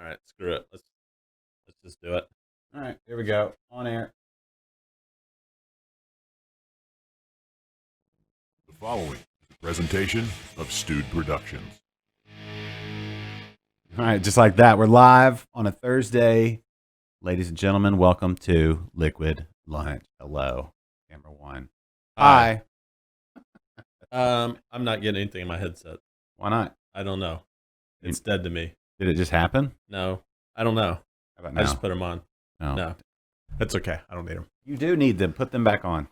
All right, screw it. Let's just do it. All right, here we go. On air. The following is a presentation of Stewed Productions. All right, just like that, we're live on a Thursday. Ladies and gentlemen, welcome to Liquid Lunch. Hello, camera one. Hi. I'm not getting anything in my headset. Why not? I don't know. It's dead to me. Did it just happen? No, I don't know. How about now? I just put them on. No. No, that's okay. I don't need them. You do need them. Put them back on.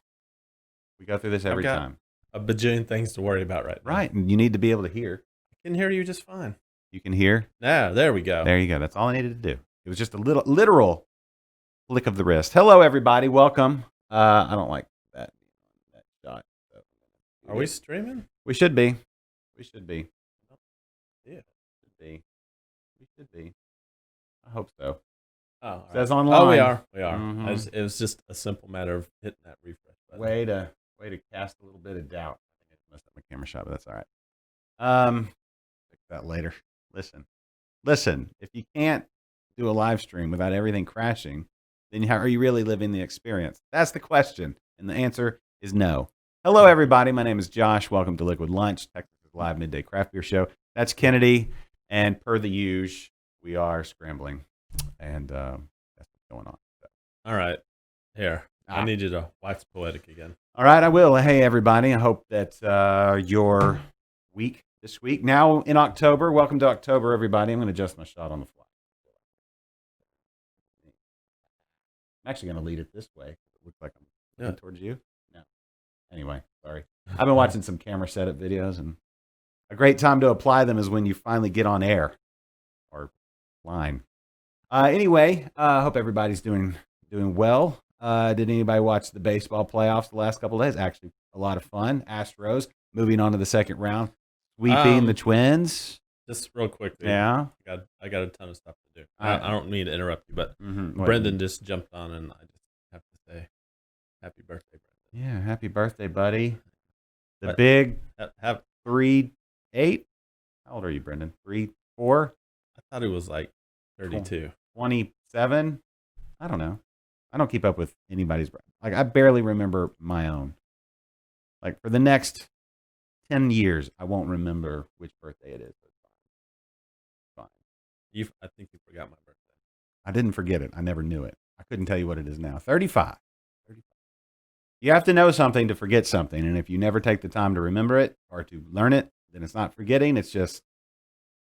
We go through this every got- time. A bajillion things to worry about right now. Right, and you need to be able to hear. I can hear you just fine. You can hear? Yeah, there we go. There you go. That's all I needed to do. It was just a literal flick of the wrist. Hello, everybody. Welcome. I don't like that shot. So. Are we streaming? We should be. We should be. Yeah. Should be. We should be. I hope so. Oh, Says right. online. Oh, we are. We are. Mhm. It was just a simple matter of hitting that refresh button. Way to cast a little bit of doubt. I think I messed up my camera shot, but that's all right. Fix that later. Listen. If you can't do a live stream without everything crashing, then how are you really living the experience? That's the question, and the answer is no. Hello, everybody. My name is Josh. Welcome to Liquid Lunch, Texas Live Midday Craft Beer Show. That's Kennedy, and per the usual, we are scrambling, and that's what's going on. So. All right. Here. I need you to wax poetic again. All right, I will. Hey, everybody. I hope that your week this week, now in October, welcome to October, everybody. I'm going to adjust my shot on the fly. I'm actually going to lead it this way. It looks like I'm looking towards you. No. Anyway, sorry. I've been watching some camera setup videos, and a great time to apply them is when you finally get on air or line. Anyway, I hope everybody's doing well. Did anybody watch the baseball playoffs the last couple of days? Actually, a lot of fun. Astros moving on to the second round, sweeping the Twins. Just real quickly. Yeah. I got a ton of stuff to do. I don't mean to interrupt you, but Mm-hmm. Brendan just jumped on, and I just have to say happy birthday, Brendan. Yeah, happy birthday, buddy. The But big have 3-8. How old are you, Brendan? 3-4? I thought he was like 32. 27? I don't know. I don't keep up with anybody's. Like, I barely remember my own. Like, for the next 10 years, I won't remember which birthday it is. Fine. I think you forgot my birthday. I didn't forget it. I never knew it. I couldn't tell you what it is now. 35. You have to know something to forget something. And if you never take the time to remember it or to learn it, then it's not forgetting. It's just,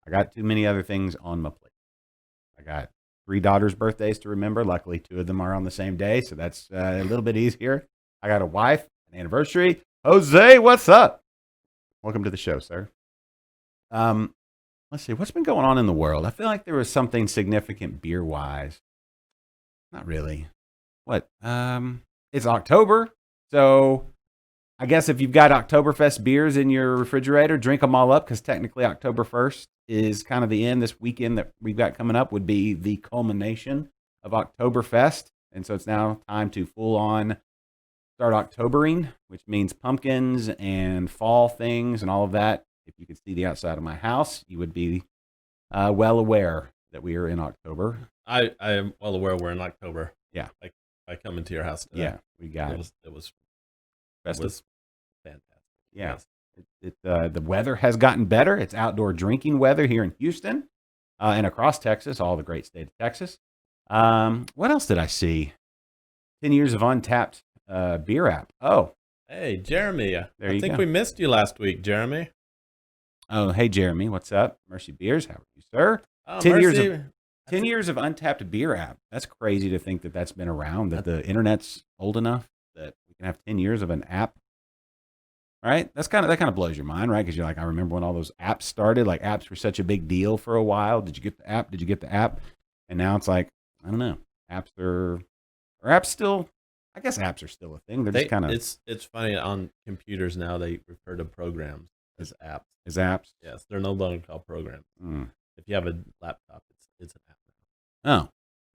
I got too many other things on my plate. I got 3 daughters' birthdays to remember. Luckily, 2 of them are on the same day, so that's a little bit easier. I got a wife, an anniversary. Jose, what's up? Welcome to the show, sir. Let's see, what's been going on in the world? I feel like there was something significant beer-wise. Not really. What? It's October, so I guess if you've got Oktoberfest beers in your refrigerator, drink them all up, because technically October 1st is kind of the end. This weekend that we've got coming up would be the culmination of Oktoberfest, and so it's now time to full-on start Octobering, which means pumpkins and fall things and all of that. If you could see the outside of my house, you would be well aware that we are in October. I am well aware we're in October. Yeah. Like, I come into your house today. Yeah, we got it. It was festive. Fantastic. Yeah. Yes. The weather has gotten better. It's outdoor drinking weather here in Houston and across Texas, all the great state of Texas. What else did I see? 10 years of untapped beer app. Oh. Hey, Jeremy. There I you think go. we missed you last week, Jeremy. Oh, hey, Jeremy. What's up? Mercy Beers. How are you, sir? Oh, 10 years Mercy. of 10 years of untapped beer app. That's crazy to think that that's been around, that the internet's old enough that we can have 10 years of an app. Right? That kind of blows your mind, right? Because you're like, I remember when all those apps started, like apps were such a big deal for a while. Did you get the app? Did you get the app? And now it's like, I don't know. Apps are still, I guess apps are still a thing. They're just kind of. It's funny, on computers now they refer to programs as apps. As apps? Yes, they're no longer called programs. If you have a laptop, it's an app now. Oh.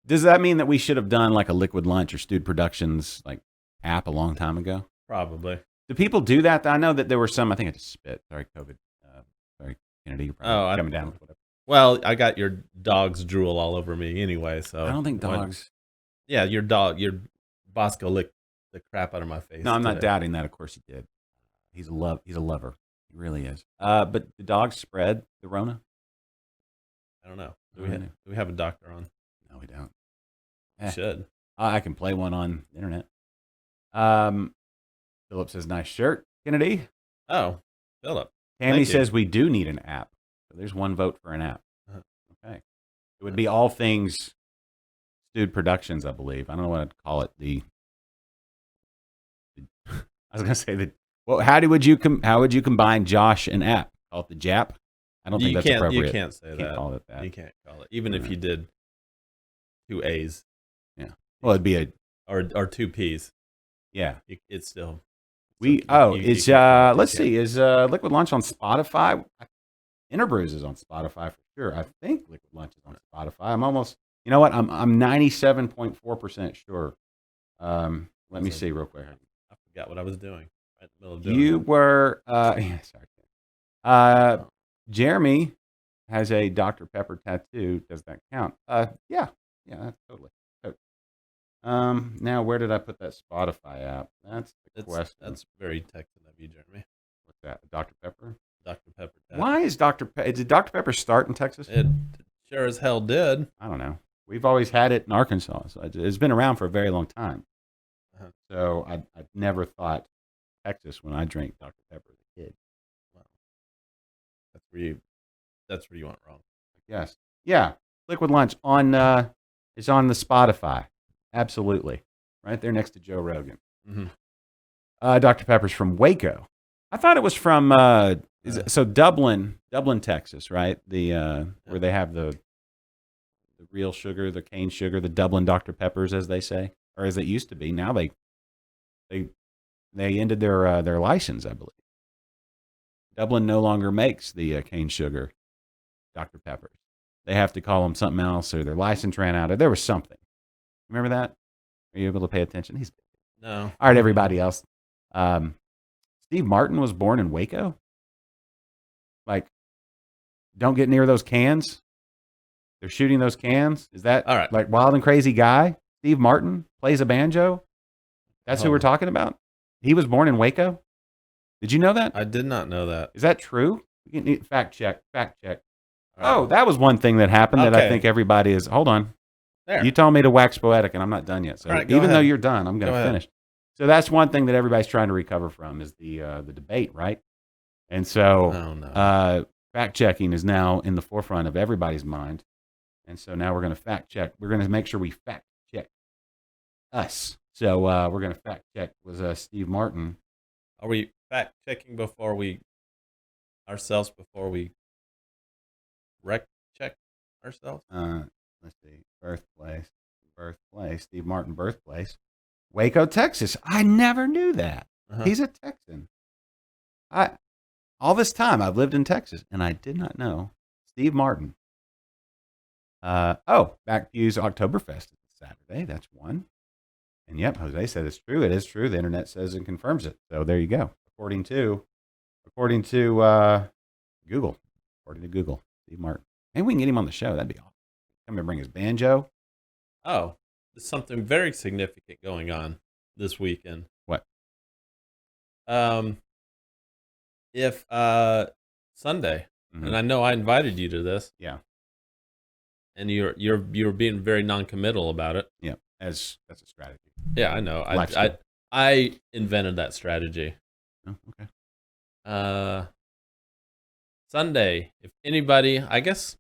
Does that mean that we should have done like a Liquid Lunch or Stewed Productions like app a long time ago? Probably. Do people do that? I know that there were some, I think I just spit. Sorry, COVID. Sorry, Kennedy. You're probably coming down with whatever. Well, I got your dog's drool all over me anyway, so I don't think dogs. Yeah, your Bosco licked the crap out of my face. No, I'm not today. doubting that. Of course he did. He's a lover. He really is. But the dogs spread the Rona? I don't know. Do I don't know. we have a doctor on? No, we don't. We should. I can play one on the internet. Philip says, nice shirt, Kennedy. Oh, Philip. Tammy says we do need an app. So there's one vote for an app. Uh-huh. Okay. It would be all things Stewed Productions, I believe. I don't know what I'd call it. I was going to say well, how would you combine Josh and app? Call it the Jap? I don't think that's appropriate. You can't say that. Call it that. You can't call it. Even if you did 2 A's. Yeah. Well, it'd be or 2 P's. Yeah. It's still. Let's see. Is Liquid Lunch on Spotify? Interbrews is on Spotify for sure. I think Liquid Lunch is on Spotify. I'm almost, you know what? I'm 97.4% sure. Let me see real quick. I forgot what I was doing. Right in the middle of doing You were, sorry. Jeremy has a Dr. Pepper tattoo. Does that count? Yeah, that's totally. Now where did I put that Spotify app? That's the question. That's very Texan of you, Jeremy. What's that? Dr. Pepper? Dr. Pepper tattoo. Why is did Dr. Pepper start in Texas? It sure as hell did. I don't know. We've always had it in Arkansas. So it's been around for a very long time. Uh-huh. So I never thought Texas when I drank Dr. Pepper as a kid. Wow. That's where you went wrong. Yes. Yeah. Liquid Lunch is on the Spotify. Absolutely. Right there next to Joe Rogan. Mm-hmm. Dr. Pepper's from Waco. I thought it was from Dublin, Texas, right? Where they have the real sugar, the cane sugar, the Dublin Dr. Peppers, as they say, or as it used to be. Now they ended their license, I believe. Dublin no longer makes the cane sugar Dr. Peppers. They have to call them something else, or their license ran out, or there was something. Remember that? Are you able to pay attention? No. All right, everybody else. Steve Martin was born in Waco. Like, don't get near those cans. They're shooting those cans. Is that all right? Like Wild and Crazy Guy? Steve Martin plays a banjo. That's who we're talking about. He was born in Waco. Did you know that? I did not know that. Is that true? We can fact check. Right. Oh, that was one thing that happened that I think everybody is. Hold on. There. You told me to wax poetic, and I'm not done yet. So even though you're done, I'm going to finish. So that's one thing that everybody's trying to recover from is the debate, right? And so fact checking is now in the forefront of everybody's mind. And so now we're going to fact check. We're going to make sure we fact check us. So we're going to fact check was Steve Martin. Are we fact checking before we rec check ourselves? Let's see. Birthplace. Steve Martin birthplace. Waco, Texas. I never knew that. Uh-huh. He's a Texan. All this time I've lived in Texas, and I did not know Steve Martin. Back to use Oktoberfest Saturday. That's one. And yep, Jose said it's true. It is true. The internet says and confirms it. So there you go. According to Google. Steve Martin. Maybe we can get him on the show. That'd be awesome. Come and bring his banjo. Oh, there's something very significant going on this weekend. What? If Sunday, and I know I invited you to this. Yeah. And you're being very non-committal about it. Yeah, that's a strategy. Yeah, I know. I invented that strategy. Oh, okay. Sunday, if anybody, I guess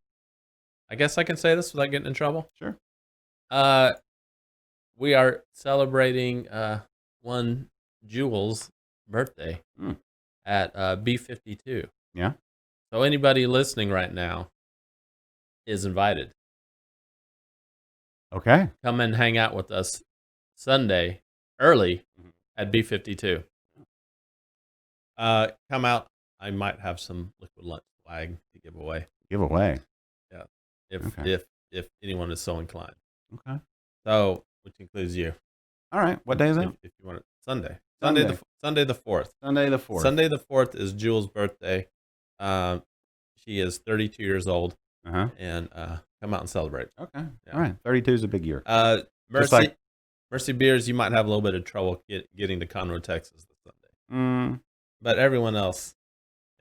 I can say this without getting in trouble. Sure. We are celebrating one Jules' birthday at B52. Yeah. So anybody listening right now is invited. Okay. Come and hang out with us Sunday early at B52. Come out. I might have some Liquid Lunch swag to give away. Yeah. If anyone is so inclined. Okay. So, which includes you. All right. What day is that? If you want it. Sunday the 4th. Sunday the 4th. Sunday the 4th is Jules' birthday. She is 32 years old. and come out and celebrate. Okay. Yeah. All right. 32 is a big year. Mercy Beers, you might have a little bit of trouble getting to Conroe, Texas this Sunday. Mm. But everyone else,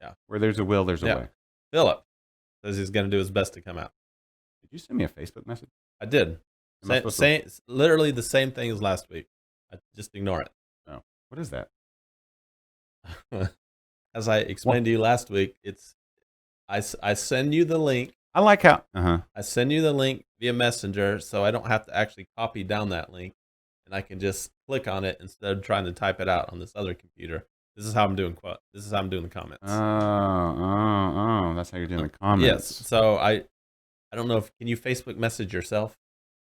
yeah. Where there's a will, there's a way. Philip says he's going to do his best to come out. Did you send me a Facebook message? I did. Literally the same thing as last week. I just ignore it. Oh, what is that? As I explained to you last week, I send you the link. I like how I send you the link via Messenger, so I don't have to actually copy down that link, and I can just click on it instead of trying to type it out on this other computer. This is how I'm doing the comments. Oh, that's how you're doing the comments. Yes. So I don't know can you Facebook message yourself?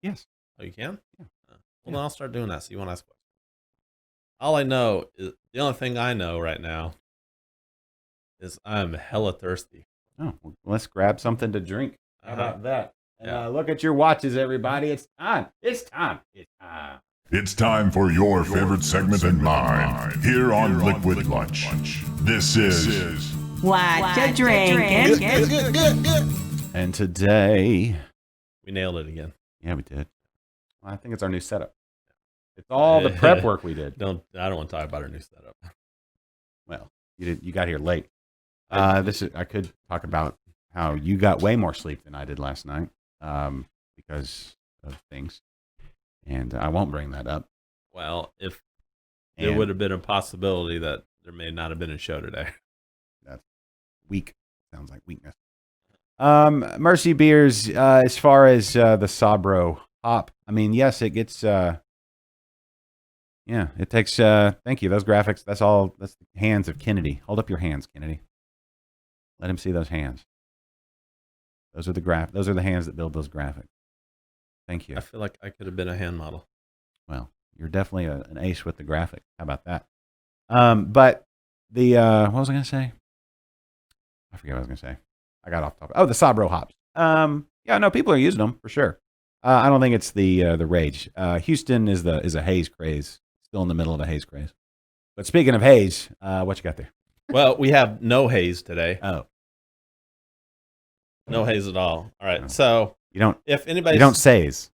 Yes. Oh, you can? Yeah. Well, then I'll start doing that. So you want to ask questions? All I know is the only thing I know right now is I'm hella thirsty. Oh, well, let's grab something to drink. How about that? And Yeah. Look at your watches, everybody. It's time. It's time. It's time. It's time for your favorite segment and mine here on Liquid Lunch. This is What you drinking? And today, We nailed it again. yeah, we did. Well, I think it's our new setup. It's all the prep work we did. I don't want to talk about our new setup. Well, you got here late. I could talk about how you got way more sleep than I did last night because of things, and I won't bring that up. Well, if there would have been a possibility that there may not have been a show today. That's weak. Sounds like weakness. Mercy Beers, as far as the Sabro hop, I mean, yes, it gets. Yeah, it takes. Thank you. Those graphics. That's all. That's the hands of Kennedy. Hold up your hands, Kennedy. Let him see those hands. Those are the hands that build those graphics. Thank you. I feel like I could have been a hand model. Well, you're definitely an ace with the graphics. How about that? But the what was I going to say? I forget what I was going to say. I got off topic. Oh, the Sabro hops. Yeah, no, people are using them for sure. I don't think it's the rage. Houston is a haze craze. Still in the middle of the haze craze. But speaking of haze, what you got there? Well, we have no haze today. Oh, no haze at all. All right. No. So you don't says.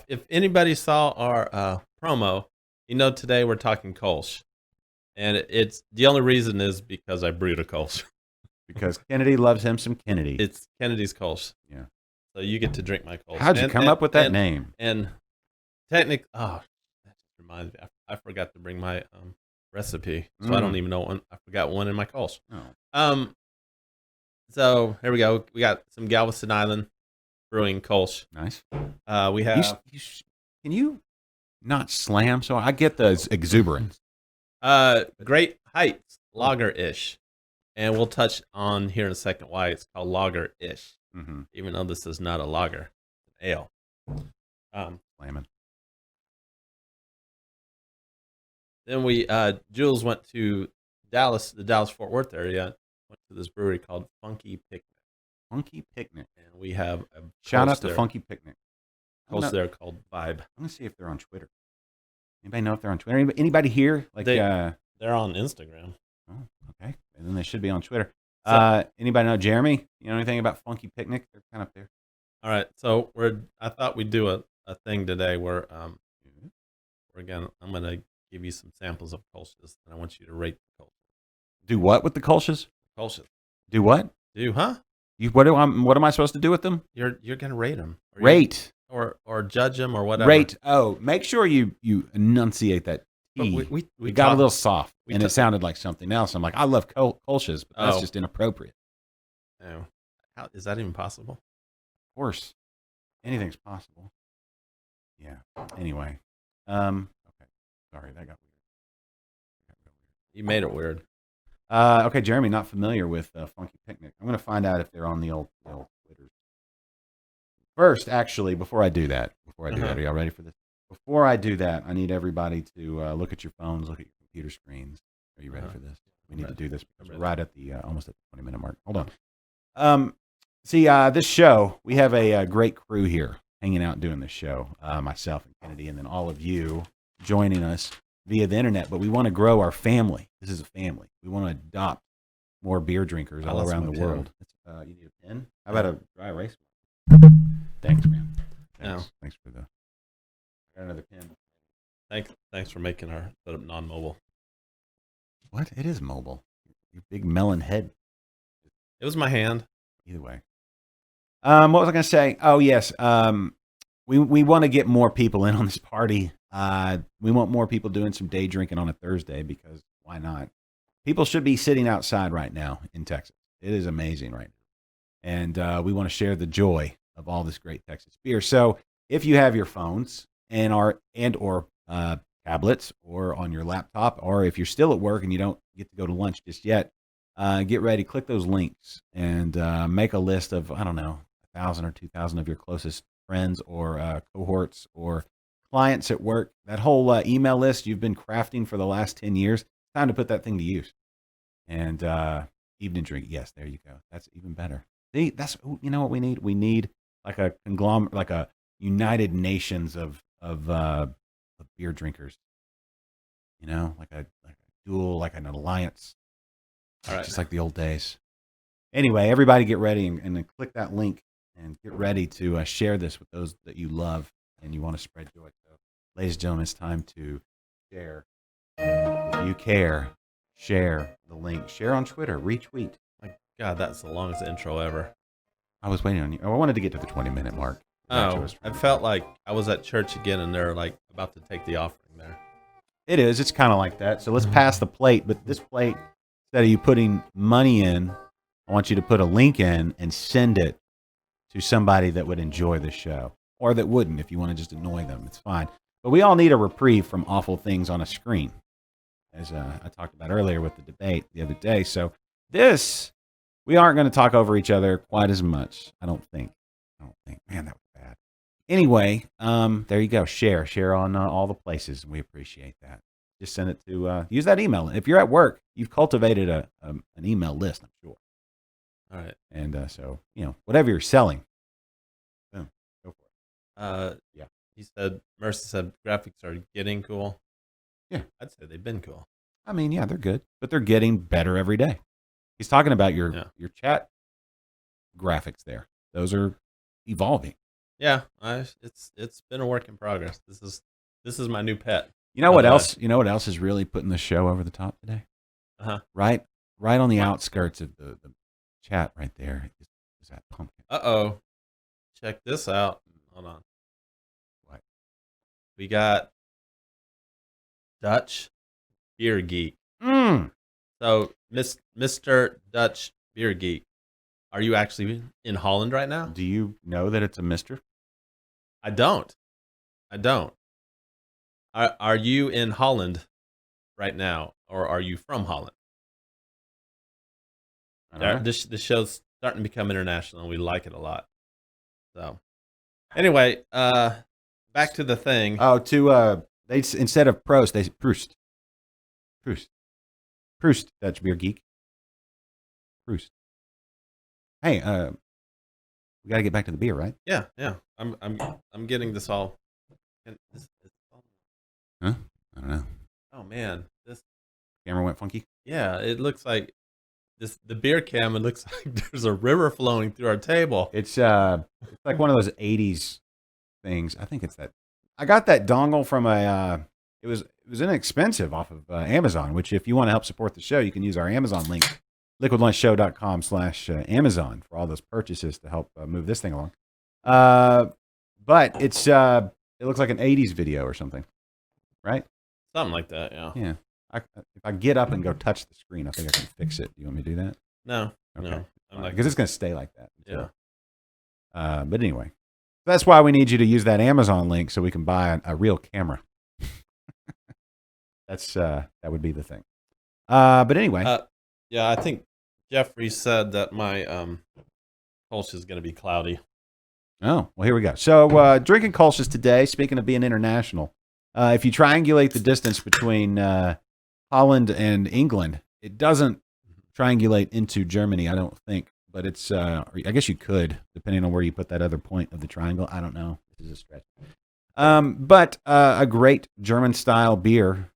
If anybody saw our promo, today we're talking Kolsch, and it's the only reason is because I brewed a Kolsch. Because Kennedy loves him some Kennedy. It's Kennedy's Kolsch. Yeah. So you get to drink my Kolsch. How'd you come up with that name? And technically, that just reminds me. I forgot to bring my recipe, so I don't even know one. I forgot one in my Kolsch. Oh. So here we go. We got some Galveston Island Brewing Kolsch. Nice. We have. Can you not slam? So I get the exuberance. Great Heights Lager-ish, and we'll touch on here in a second why it's called Lager-ish, even though this is not a lager, it's an ale. Slamming. Then we Jules went to Dallas, the Dallas-Fort Worth area. Went to this brewery called Funky Picnic. Funky Picnic. And we have a shout out to Funky Picnic. Kolsch there called Vibe. I'm gonna see if they're on Twitter. Anybody know if they're on Twitter? Anybody here? Like they're on Instagram. Oh, okay. And then they should be on Twitter. So, anybody know Jeremy? You know anything about Funky Picnic? They're kind of up there. All right. So I thought we'd do a thing today where I'm gonna give you some samples of Kolsch's, and I want you to rate the Kolsch. Do what with the Kolsch's? Kolsch's. Do what? What am I supposed to do with them? You're gonna rate them. Rate or judge them or whatever. Rate. Oh, make sure you enunciate that T. We got a little soft, and it sounded like something else. I'm like, I love Kolsch's, but that's just inappropriate. Oh, how is that even possible? Of course, anything's possible. Yeah. Anyway, okay. Sorry, that got weird. You made it weird. Okay, Jeremy, not familiar with Funky Picnic. I'm going to find out if they're on the old Twitters. First, actually, before I do that, are y'all ready for this? Before I do that, I need everybody to look at your phones, look at your computer screens. Are you ready for this? We need to do this because we're right at the almost at the 20-minute mark. Hold on. See, this show, we have a great crew here hanging out doing this show. Myself and Kennedy, and then all of you joining us via the internet. But we want to grow our family. This is a family. We want to adopt more beer drinkers Oh, all that's around my the pen. world. You need a pen? How about a dry erase? Thanks, man. Thanks. No. Thanks for the. I got another pen. Thanks for making our setup non-mobile. What? It is mobile. Your big melon head. It was my hand. Either way. What was I going to say? Oh, yes. We want to get more people in on this party. We want more people doing some day drinking on a Thursday because why not? People should be sitting outside right now in Texas. It is amazing right now. And we want to share the joy of all this great Texas beer. So if you have your phones or tablets or on your laptop, or if you're still at work and you don't get to go to lunch just yet, get ready, click those links and make a list of, I don't know, 1,000 or 2,000 of your closest friends or cohorts or clients at work. That whole email list you've been crafting for the last 10 years, time to put that thing to use. And evening drink, yes, there you go. That's even better. See, that's, you know what we need? We need like a conglomerate, like a United Nations of beer drinkers. You know, like a duel, like an alliance. All right. Just like the old days. Anyway, everybody get ready and then click that link and get ready to share this with those that you love and you want to spread joy. So, ladies and gentlemen, it's time to share. If you care, share the link. Share on Twitter. Retweet. My God, that's the longest intro ever. I was waiting on you. I wanted to get to the 20-minute mark. Oh, I felt like I was at church again and they're like about to take the offering there. It is. It's kind of like that. So let's pass the plate. But this plate, instead of you putting money in, I want you to put a link in and send it to somebody that would enjoy the show. Or that wouldn't if you want to just annoy them. It's fine. But we all need a reprieve from awful things on a screen, as I talked about earlier with the debate the other day. So we aren't going to talk over each other quite as much, I don't think. Man, that was bad. Anyway, there you go. Share on all the places. We appreciate that. Just send it to, use that email. If you're at work, you've cultivated an email list, I'm sure. All right. And so, whatever you're selling, boom, go for it. Yeah. Mercy said graphics are getting cool. Yeah. I'd say they've been cool. I mean, yeah, they're good, but they're getting better every day. He's talking about your chat graphics there. Those are evolving. Yeah, it's been a work in progress. This is my new pet. You know what else? You know what else is really putting the show over the top today? Right on the outskirts of the chat, right there is that pumpkin. Check this out. Hold on. What? We got Dutch Beer Geek. So, Mr. Dutch Beer Geek, are you actually in Holland right now? Do you know that it's a mister? I don't. Are you in Holland right now, or are you from Holland? This show's starting to become international, and we like it a lot. So, anyway, back to the thing. Oh, they instead of Prost, they Proust. Proust, Dutch Beer Geek. Proust. Hey, we got to get back to the beer, right? Yeah. I'm getting this all. Huh? I don't know. Oh man, this Camera went funky. Yeah, it looks like the beer cam. It looks like there's a river flowing through our table. It's like one of those '80s things. I think it's that. I got that dongle from a. It was inexpensive off of Amazon. Which, if you want to help support the show, you can use our Amazon link, liquidlunchshow.com/Amazon for all those purchases to help move this thing along. But it looks like an '80s video or something, right? Something like that. Yeah. Yeah. If I get up and go touch the screen, I think I can fix it. Do you want me to do that? No. Okay. No. Because it's going to stay like that. Yeah. But anyway, that's why we need you to use that Amazon link so we can buy a real camera. That would be the thing. But anyway. Yeah, I think Jeffrey said that my Kolsch is going to be cloudy. Oh, well, here we go. So drinking Kolsch's today, speaking of being international, if you triangulate the distance between Holland and England, it doesn't triangulate into Germany, I don't think. But it's, I guess you could, depending on where you put that other point of the triangle. I don't know. This is a stretch. But a great German-style beer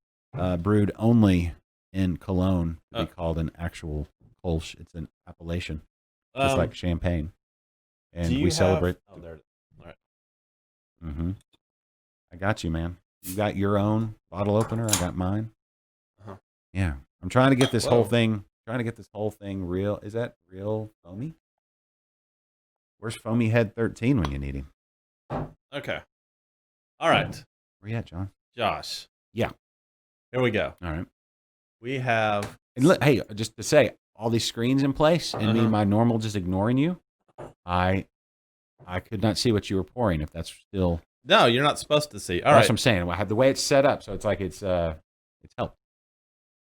brewed only in Cologne to be called an actual Kolsch. It's an appellation, Um, just like champagne. And do you we celebrate. Oh, there it is. All right. Mm-hmm. I got you, man. You got your own bottle opener. I got mine. Uh-huh. Yeah, I'm trying to get this whole Whoa. thing. Trying to get this whole thing real. Is that real foamy? Where's Foamy Head 13 when you need him? Okay. All right, Where you at, John? Josh. Yeah. Here we go. All right. We have. And look, hey, just to say, all these screens in place, and me, Uh-huh. my normal, just ignoring you. I could not see what you were pouring. If that's still, No, you're not supposed to see. All that's right. what I'm saying. I have the way it's set up, so it's like it's helped.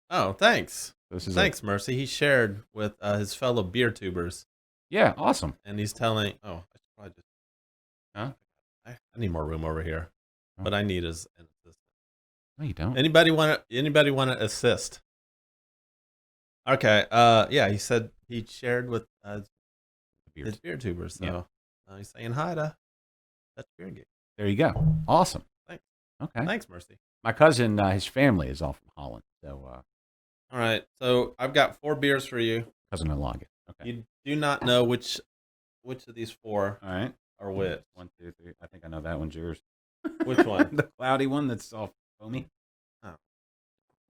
Oh, thanks. This is Thanks, Mercy. He shared with his fellow beer tubers, yeah, awesome. and he's telling. Oh, I should probably just. Huh? I need more room over here. Oh. What I need is an assistant. No, you don't. Anybody want to assist? Okay. Yeah, he said he shared with his beer tubers. So Yeah. now he's saying hi to Dutch Beer Geek. There you go. Awesome. Thanks. Okay. Thanks, Mercy. My cousin, his family is all from Holland, so All right. So I've got 4 beers for you. cousin-in-law. Okay. You do not know which of these 4 All right. are which. 1, 2, 3. I think I know that one's yours. Which one? The cloudy one that's all foamy.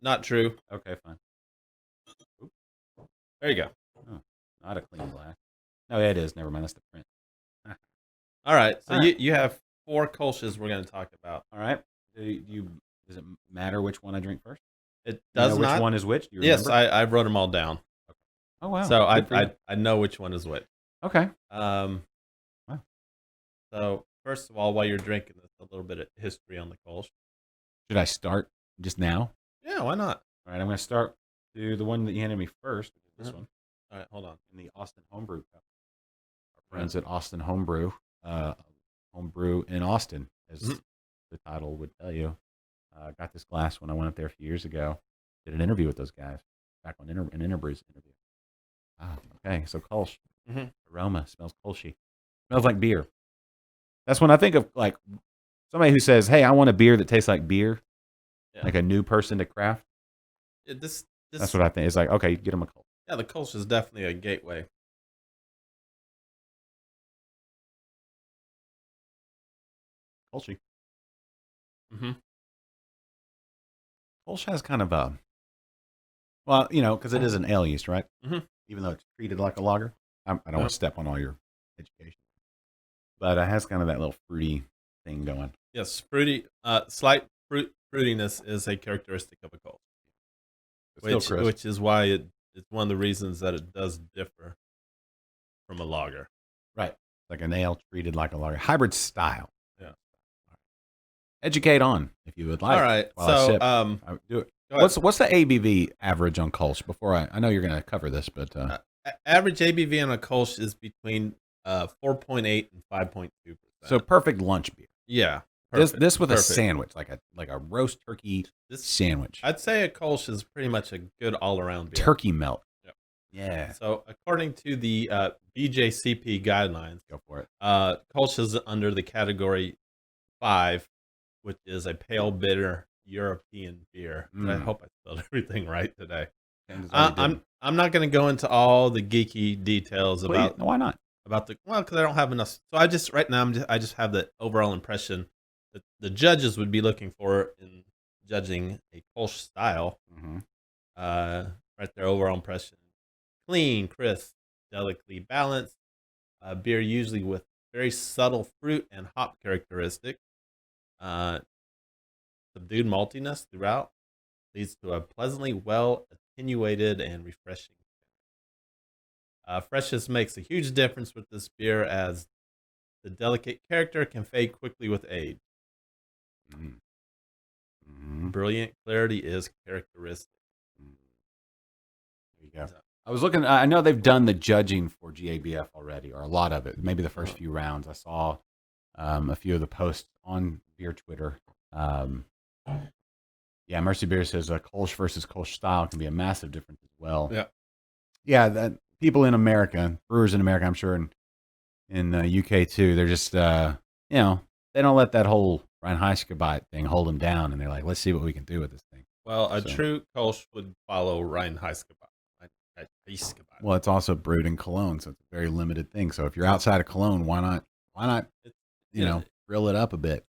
Not true. Okay, fine. There you go. Not a clean glass. No, it is. Never mind. That's the print. All right. So All right. you have 4 Kolsches we're going to talk about. All right. Does it matter which one I drink first? It Do you does know not. which one is which? Do you Yes, remember? I wrote them all down. Oh wow. So Good for you. I know which one is which. Okay. Wow. So first of all, while you're drinking this, a little bit of history on the Kolsch. Should I start just now? Yeah, why not? All right. I'm going to start to the one that you handed me first. This Uh-huh. one All right, hold on. in the Austin Homebrew Cup. Our friends at Austin Homebrew, Homebrew in Austin, as Mhm. the title would tell you. Got this glass when I went up there a few years ago. Did an interview with those guys back on an Interbrew's interview. Okay. So Kolsch. Mhm. Aroma smells Kolschy. Smells like beer. That's when I think of like somebody who says, "Hey, I want a beer that tastes like beer," Yeah. like a new person to craft. This That's what I think. It's like, okay, get them a Kolsch. Yeah, the Kolsch is definitely a gateway. Kolschy. Mm-hmm. Kolsch has kind of a, well, because it is an ale yeast, right? Mhm. Even though it's treated like a lager. I don't want Yeah. to step on all your education, but it has kind of that little fruity thing going. Yes, fruity. Slight fruitiness is a characteristic of a Kolsch, It's still crisp. which is why it's one of the reasons that it does differ from a lager. Right. Like an ale treated like a lager. Hybrid style. Yeah. Educate on if you would like. All right. while I So sip. um, I would do it. go ahead. What's the ABV average on Kolsch? Before I know you're going to cover this, but Average ABV on a Kolsch is between 4.8 and 5.2%. so perfect lunch beer. yeah, This perfect, with a perfect. sandwich, like a roast turkey This sandwich, I'd say a Kolsch is pretty much a good all around beer. turkey melt. Yep. Yeah, So according to the BJCP guidelines, go for it. Kolsch is under the category 5, which is a pale bitter European beer. And I Mm. hope I spelled everything right today. Depends on how you do it. I'm not going to go into all the geeky details Please, about why not? because I don't have enough. So I just right now I just have the overall impression that the judges would be looking for in judging a Kolsch style. Mm-hmm. Right there, overall impression: clean, crisp, delicately balanced. Beer usually with very subtle fruit and hop characteristic. Subdued maltiness throughout leads to a pleasantly well attenuated and refreshing. Freshness makes a huge difference with this beer as the delicate character can fade quickly with age. Mm-hmm. Brilliant clarity is characteristic. There you go. I was looking. I know they've done the judging for GABF already, or a lot of it. Maybe the first few rounds. I saw a few of the posts on beer Twitter. Yeah, Mercy Beer says Kolsch versus Kolsch style can be a massive difference as well. Yeah. Yeah, that people in America, brewers in America, I'm sure in UK too, they're just they don't let that whole Reinheitsgebot thing hold them down, and they're like, let's see what we can do with this thing. Well, a So- true Kolsch would follow Reinheitsgebot. Well, it's also brewed in Cologne, so it's a very limited thing. So if you're outside of Cologne, why not? It's, You know, grill it up a bit.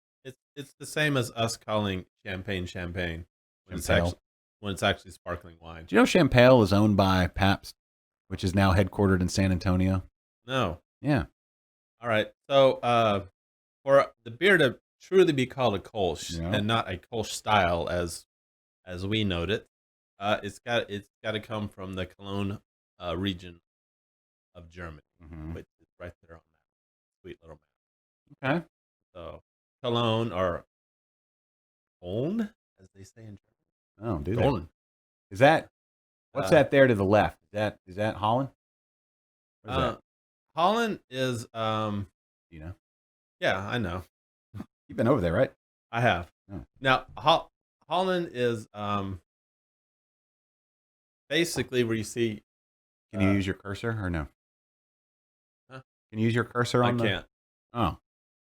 it's the same as us calling champagne when Champale. it's actually sparkling wine. Do you know Champale is owned by Pabst, which is now headquartered in San Antonio? No. Yeah. All right. So for the beer to truly be called a Kolsch and not a Kolsch style as we note it, it's got to come from the Cologne region of Germany, which is right there on that sweet little map. Okay. So Cologne or Köln, as they say in German. Oh, do they? Köln. Is that what's that there to the left? Is that Holland? What is that? Holland is You know, yeah, I know. you've been over there, right? I have. Oh. Now Holland is basically where you see. Can you use your cursor or no? Huh? Can you use your cursor on I can't. Oh,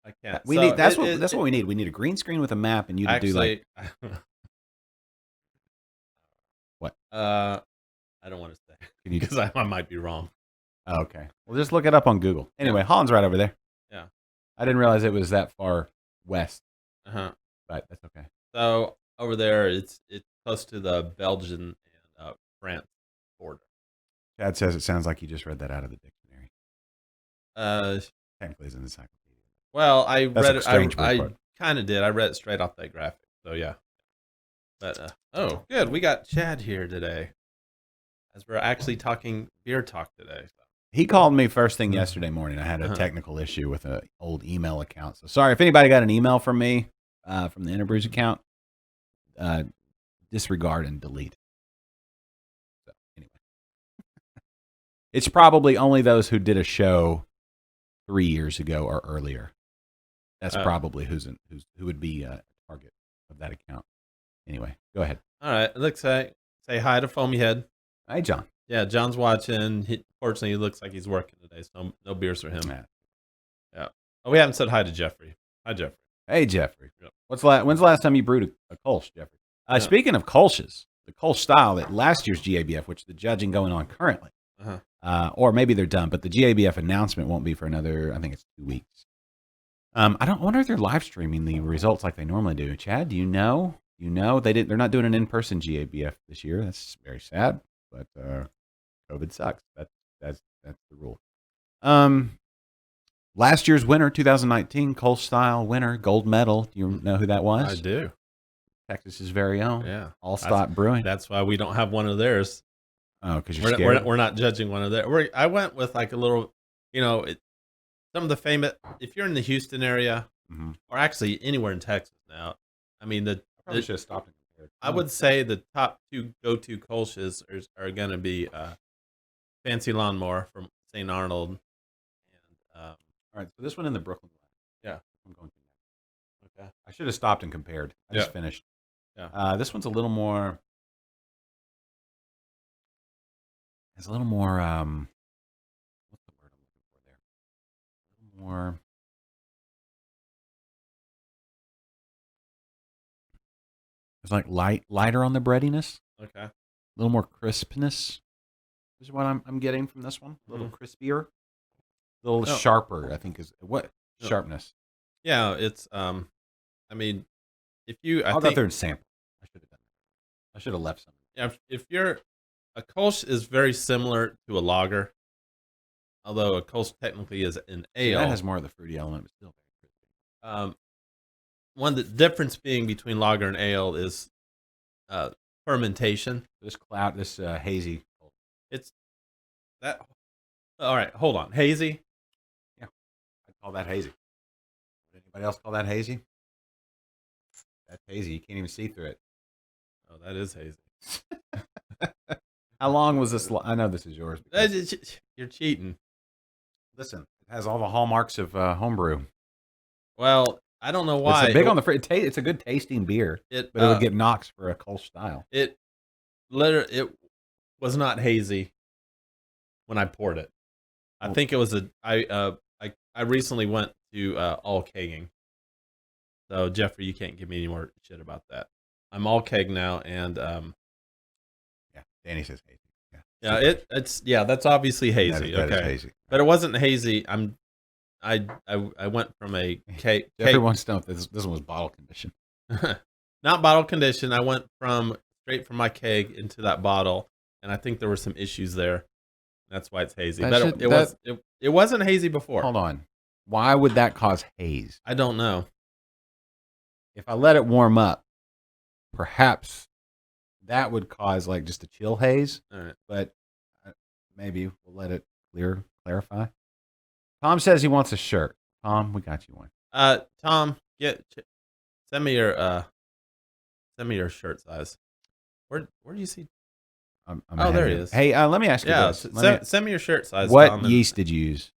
I can't. we So need that's what we need. We need a green screen with a map, and you to actually, do like what? I don't want to say Can you? because I might be wrong. Oh, okay. Well, just look it up on Google. Anyway, Holland's right over there. Yeah. I didn't realize it was that far west, but that's okay. So over there, it's close to the Belgian and France border. Chad says it sounds like you just read that out of the dictionary. Technically, it's an encyclopedia. Well, I That's read a it. strange I word. kind of did. I read it straight off that graphic. So yeah. But oh, good. We got Chad here today, as we're actually talking beer talk today. So. He called me first thing yesterday morning. I had a technical issue with an old email account. So sorry if anybody got an email from me from the Interbrews account. Disregard and delete. So anyway, it's probably only those who did a show 3 years ago or earlier. That's probably who would be a target of that account. Anyway, go ahead. All right. Let's say hi to Foamy Head. Hey, John. Yeah, John's watching. Fortunately, he looks like he's working today, so no beers for him. Yeah. Oh, we haven't said hi to Jeffrey. Hi, Jeffrey. Hey, Jeffrey. Yep. When's the last time you brewed a Kolsch, Jeffrey? Speaking of Kolsch's, the Kolsch style that last year's GABF, which the judging going on currently, or maybe they're done, but the GABF announcement won't be for another, I think it's 2 weeks. I wonder if they're live streaming the results like they normally do. Chad, do you know? They're not doing an in-person GABF this year. That's very sad, but COVID sucks. That's the rule. Last year's winner, 2019 Kolsch style winner, gold medal. Do you know who that was? I do. Texas's very own. Yeah. All Stop Brewing. That's why we don't have one of theirs. Oh, because you're scared. We're not judging one of theirs. I went with like a little, some of the famous. If you're in the Houston area, or actually anywhere in Texas now, I mean Probably should have stopped and compared. I would say the top two go-to Kolsch's are going to be Fancy Lawnmower from St. Arnold. And, all right, so this one in the Brooklyn. Yeah. I'm going to okay. I should have stopped and compared. I just finished. Yeah. This one's a little more. It's a little more. What's the word I'm looking for there? A little more. It's like lighter on the breadiness. Okay. A little more crispness is what I'm getting from this one. A little crispier. A little sharper, I think is what sharpness. Yeah, it's I mean, if you I'll go there and sample. I should have done that. I should have left some. Yeah, if you're a Kolsch is very similar to a lager, although a Kolsch technically is an ale. That has more of the fruity element, but still very crispy. One the difference being between lager and ale is fermentation. This hazy. It's that. All right, hold on, hazy. Yeah, I'd call that hazy. Would anybody else call that hazy? That's hazy. You can't even see through it. Oh, that is hazy. How long was this? I know this is yours. You're cheating. Listen, it has all the hallmarks of homebrew. Well, I don't know why. It's big on the fruit. It's a good tasting beer, but it would get knocked for a Kolsch style. It was not hazy when I poured it. I think it was I recently went to all kegging. So Jeffrey, you can't give me any more shit about that. I'm all keg now, and yeah, Danny says hazy. Yeah, Yeah, that's obviously hazy. That is okay, hazy. but it wasn't hazy. I went from a cake. Jeffrey wants to know if this one was bottle condition. Not bottle condition. I went straight from my keg into that bottle, and I think there were some issues there. That's why it's hazy. It wasn't hazy before. Hold on. Why would that cause haze? I don't know. If I let it warm up, perhaps that would cause like just a chill haze. All right. But maybe we'll let it clarify. Tom says he wants a shirt. Tom, we got you one. Tom, send me your shirt size. Where do you see? There he is. Hey, let me ask you this. Send me your shirt size. What Tom, yeast did you use?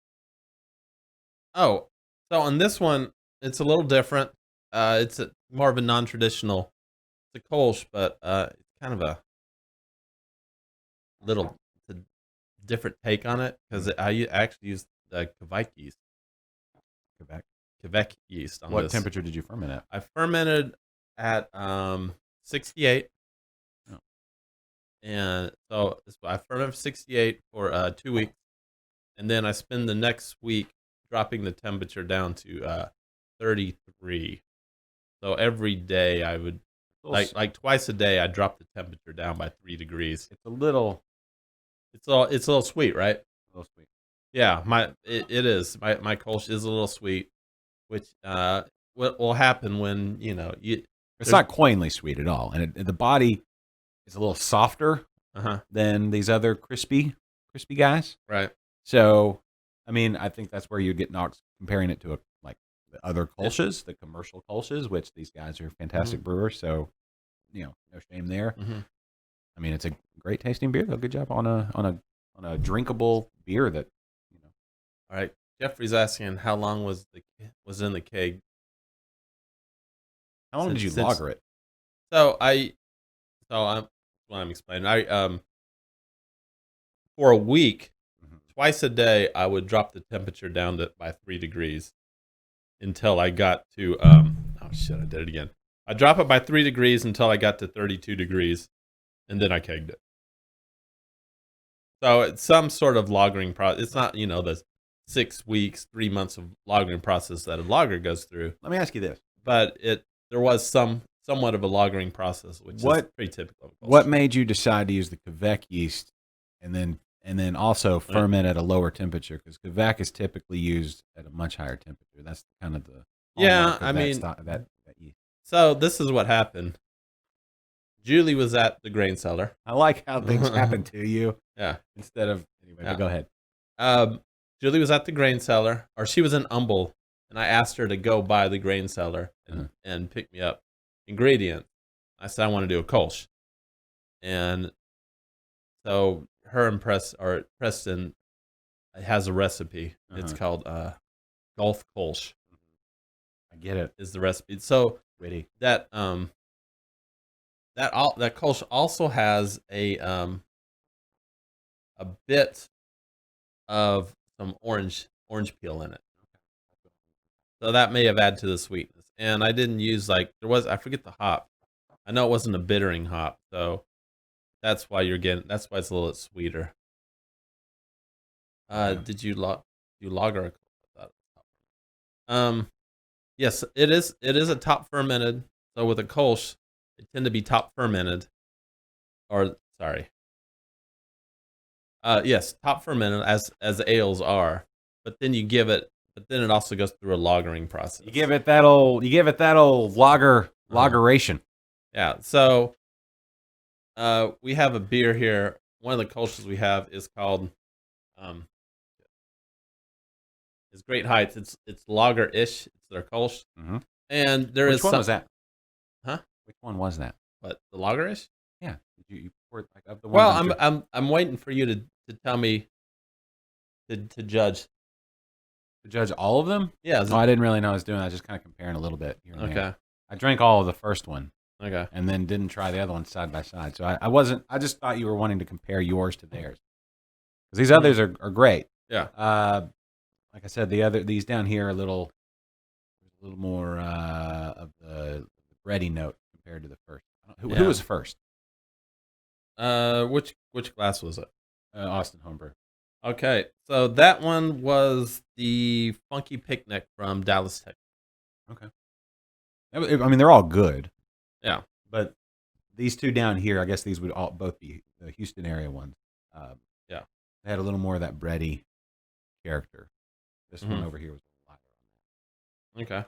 Oh, so on this one, it's a little different. It's more of a non-traditional. It's a Kolsch, but it's kind of a different take on it because I actually used the Quebec yeast. Quebec yeast on What this. temperature did you ferment at? I fermented at 68. Oh. And so I fermented 68 for 2 weeks, and then I spend the next week dropping the temperature down to 33. So every day I would like twice a day I drop the temperature down by 3 degrees. It's a little sweet, right? A little sweet. Yeah, it is. My Kolsch is a little sweet, which what will happen when it's not coinly sweet at all, and the body is a little softer than these other crispy guys. Right. So, I mean, I think that's where you get knocked comparing it to like the other Kolsches, the commercial Kolsches, which these guys are fantastic brewers. So, no shame there. Mm-hmm. I mean, it's a great tasting beer. Though. Good job on a drinkable beer that. All right. Jeffrey's asking how long was in the keg. How long did you lager it? So I'm explaining. For a week, twice a day, I would drop the temperature down by 3 degrees until I got to I did it again. I drop it by 3 degrees until I got to 32 degrees, and then I kegged it. So it's some sort of lagering process. It's not the 6 weeks, 3 months of lagering process that a lager goes through. Let me ask you this. But there was somewhat of a lagering process, which is pretty typical. What made you decide to use the Quebec yeast and then also ferment at a lower temperature? Because Quebec is typically used at a much higher temperature. That's kind of the that yeast. So this is what happened. Julie was at the grain cellar. I like how things happen to you. Yeah. Instead of anyway, go ahead. Julie was at the grain cellar, or she was in Humble, and I asked her to go by the grain cellar and pick me up ingredients. I said I want to do a Kolsch, and so her and Preston has a recipe. It's called Gulf Kolsch. I get it. Is the recipe so witty that Kolsch also has a bit of some orange peel in it. So that may have added to the sweetness. And I didn't use I forget the hop. I know it wasn't a bittering hop, so that's why it's a little sweeter. Did you lager a yes, it is a top fermented. So with a Kolsch, they tend to be top fermented. Yes, top fermented as ales are, but then it also goes through a lagering process. You give it that old lageration. Yeah. So we have a beer here. One of the Kolsches we have is called is Great Heights. It's lager-ish. It's their Kolsch. Mm-hmm. And there Which one was that? Huh? Which one was that? What, the lager-ish? Yeah. You poured of the well, I'm waiting for you to tell me to judge. To judge all of them? Yeah. I didn't really know I was doing that. I was just kind of comparing a little bit here and there. I drank all of the first one. Okay. And then didn't try the other one side by side. So I just thought you were wanting to compare yours to theirs. Because these others are great. Yeah. Like I said, these down here are a little more of the bready note compared to the first. Who was first? Which glass was it? Austin homebrew. Okay, so that one was the Funky Picnic from Dallas, Texas. Okay. I mean, they're all good. Yeah. But these two down here, I guess these would all both be the Houston area ones. Yeah. They had a little more of that bready character. This one over here was a lot on that. Okay.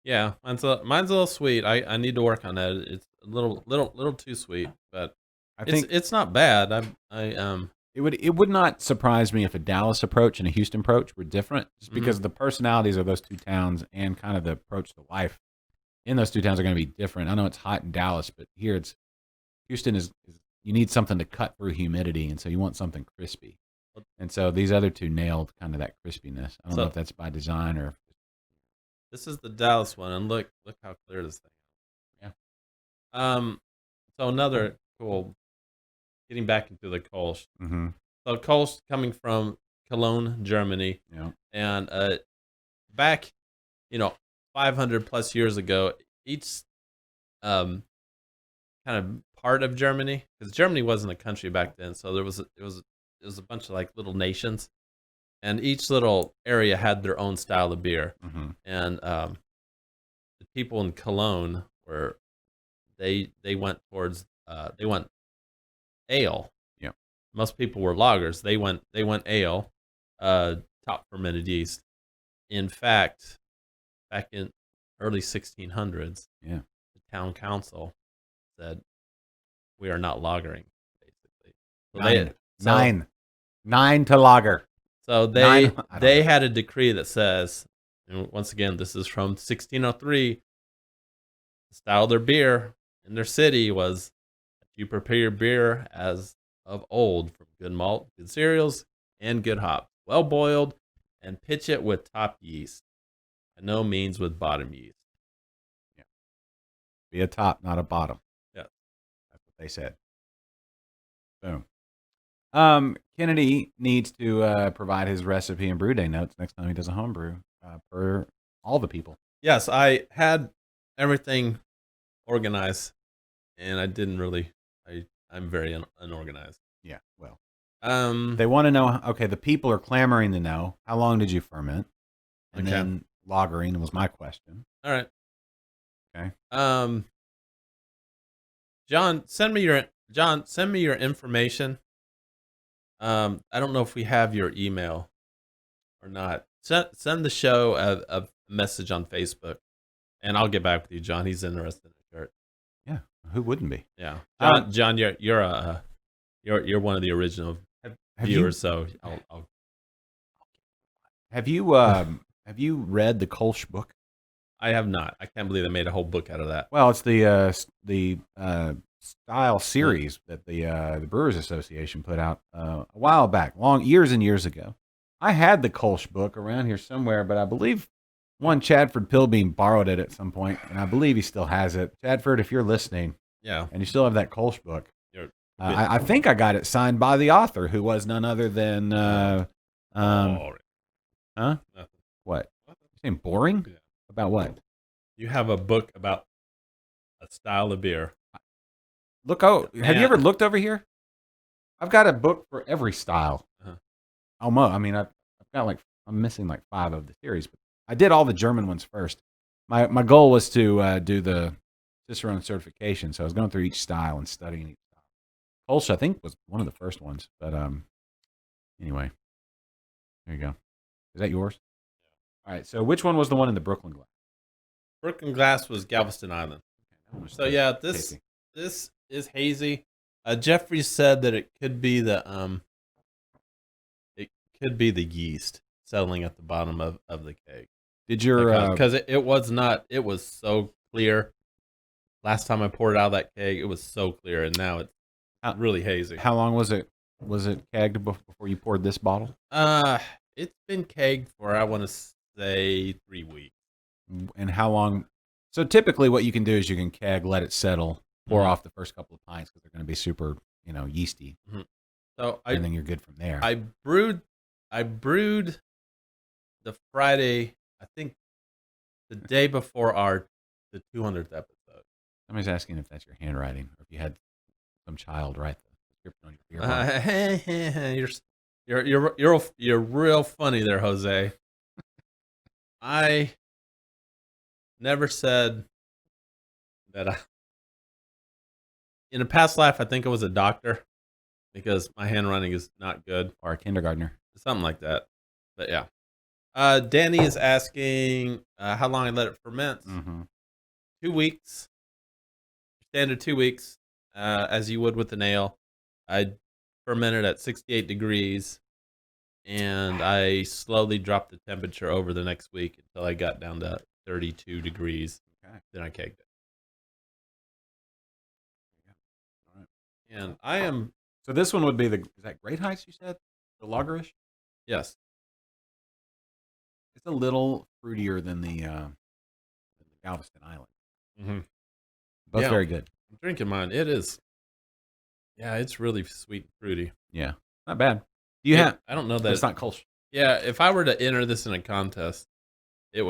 Yeah, mine's a little sweet. I need to work on that. It's a little too sweet, but I think it's not bad. it would not surprise me if a Dallas approach and a Houston approach were different, just because the personalities of those two towns and kind of the approach to life in those two towns are going to be different. I know it's hot in Dallas, but here it's Houston is you need something to cut through humidity, and so you want something crispy. And so these other two nailed kind of that crispiness. I don't know if that's by design or. This is the Dallas one, and look how clear this thing is. Yeah. So another cool. Getting back into the Kolsch. Mm-hmm. So Kolsch coming from Cologne, Germany. Yeah. And back, 500 plus years ago, each kind of part of Germany, because Germany wasn't a country back then, so it was a bunch of like little nations, and each little area had their own style of beer. Mm-hmm. And the people in Cologne were they went towards they went ale. Yeah. Most people were lagers. They went ale, top fermented yeast. In fact, back in early 1600s, yeah, the town council said we are not lagering, basically. So nine to lager. So they had a decree that says, and once again, this is from 1603. The style of their beer in their city was, you prepare your beer as of old from good malt, good cereals, and good hop, well boiled, and pitch it with top yeast, by no means with bottom yeast. Yeah. Be a top, not a bottom. Yeah. That's what they said. Boom. Kennedy needs to provide his recipe and brew day notes next time he does a homebrew for all the people. Yes, I had everything organized, and I didn't really. I'm very unorganized. Yeah, well. They want to know, okay, the people are clamoring to know, how long did you ferment? And then lagering was my question. All right. Okay. John, send me your information. I don't know if we have your email or not. Send the show a message on Facebook, and I'll get back with you, John. He's interested in the shirt. Yeah, who wouldn't be? Yeah, John, you're one of the original viewers. So I'll. Have you read the Kolsch book? I have not. I can't believe they made a whole book out of that. Well, it's the style series that the Brewers Association put out a while back, years and years ago. I had the Kolsch book around here somewhere, but I believe one Chadford Pilbeam borrowed it at some point, and I believe he still has it. Chadford, if you're listening, yeah, and you still have that Kolsch book, I think I got it signed by the author, who was none other than huh? Nothing. What? You're saying boring? Yeah. About what? You have a book about a style of beer. Look, have you ever looked over here? I've got a book for every style. Uh-huh. Almost. I mean, I'm missing like 5 of the series, but I did all the German ones first. My goal was to do the Cicerone certification, so I was going through each style and studying each style. Kolsch, I think, was one of the first ones, but anyway, there you go. Is that yours? All right. So which one was the one in the Brooklyn glass? Brooklyn glass was Galveston Island. So yeah, this is hazy. Jeffrey said that it could be the yeast settling at the bottom of the keg. Did your because it was not, it was so clear. Last time I poured it out of that keg, it was so clear, and now it's really hazy. How long was it kegged before you poured this bottle? It's been kegged for, I want to say, 3 weeks. And how long? So typically, what you can do is you can keg, let it settle, pour off the first couple of pints because they're going to be super, yeasty. Mm-hmm. So and then you're good from there. I brewed the Friday, I think, the day before the 200th episode. Somebody's asking if that's your handwriting or if you had some child write on your beer bottle. You're real funny there, Jose. I never said that in a past life, I think I was a doctor because my handwriting is not good. Or a kindergartner. Something like that. But yeah. Danny is asking how long I let it ferment. 2 weeks. Standard 2 weeks, as you would with an ale. I fermented at 68 degrees, and I slowly dropped the temperature over the next week until I got down to 32 degrees. Okay. Then I kegged it. All right. And I am... So this one would be is that Great Heights, you said? The lagerish? Yes. It's a little fruitier than the Galveston Island. Mm-hmm. Both very good. I'm drinking mine. It is. Yeah, it's really sweet and fruity. Yeah, not bad. Do you have? I don't know that it's not Kolsch. Yeah, if I were to enter this in a contest, it's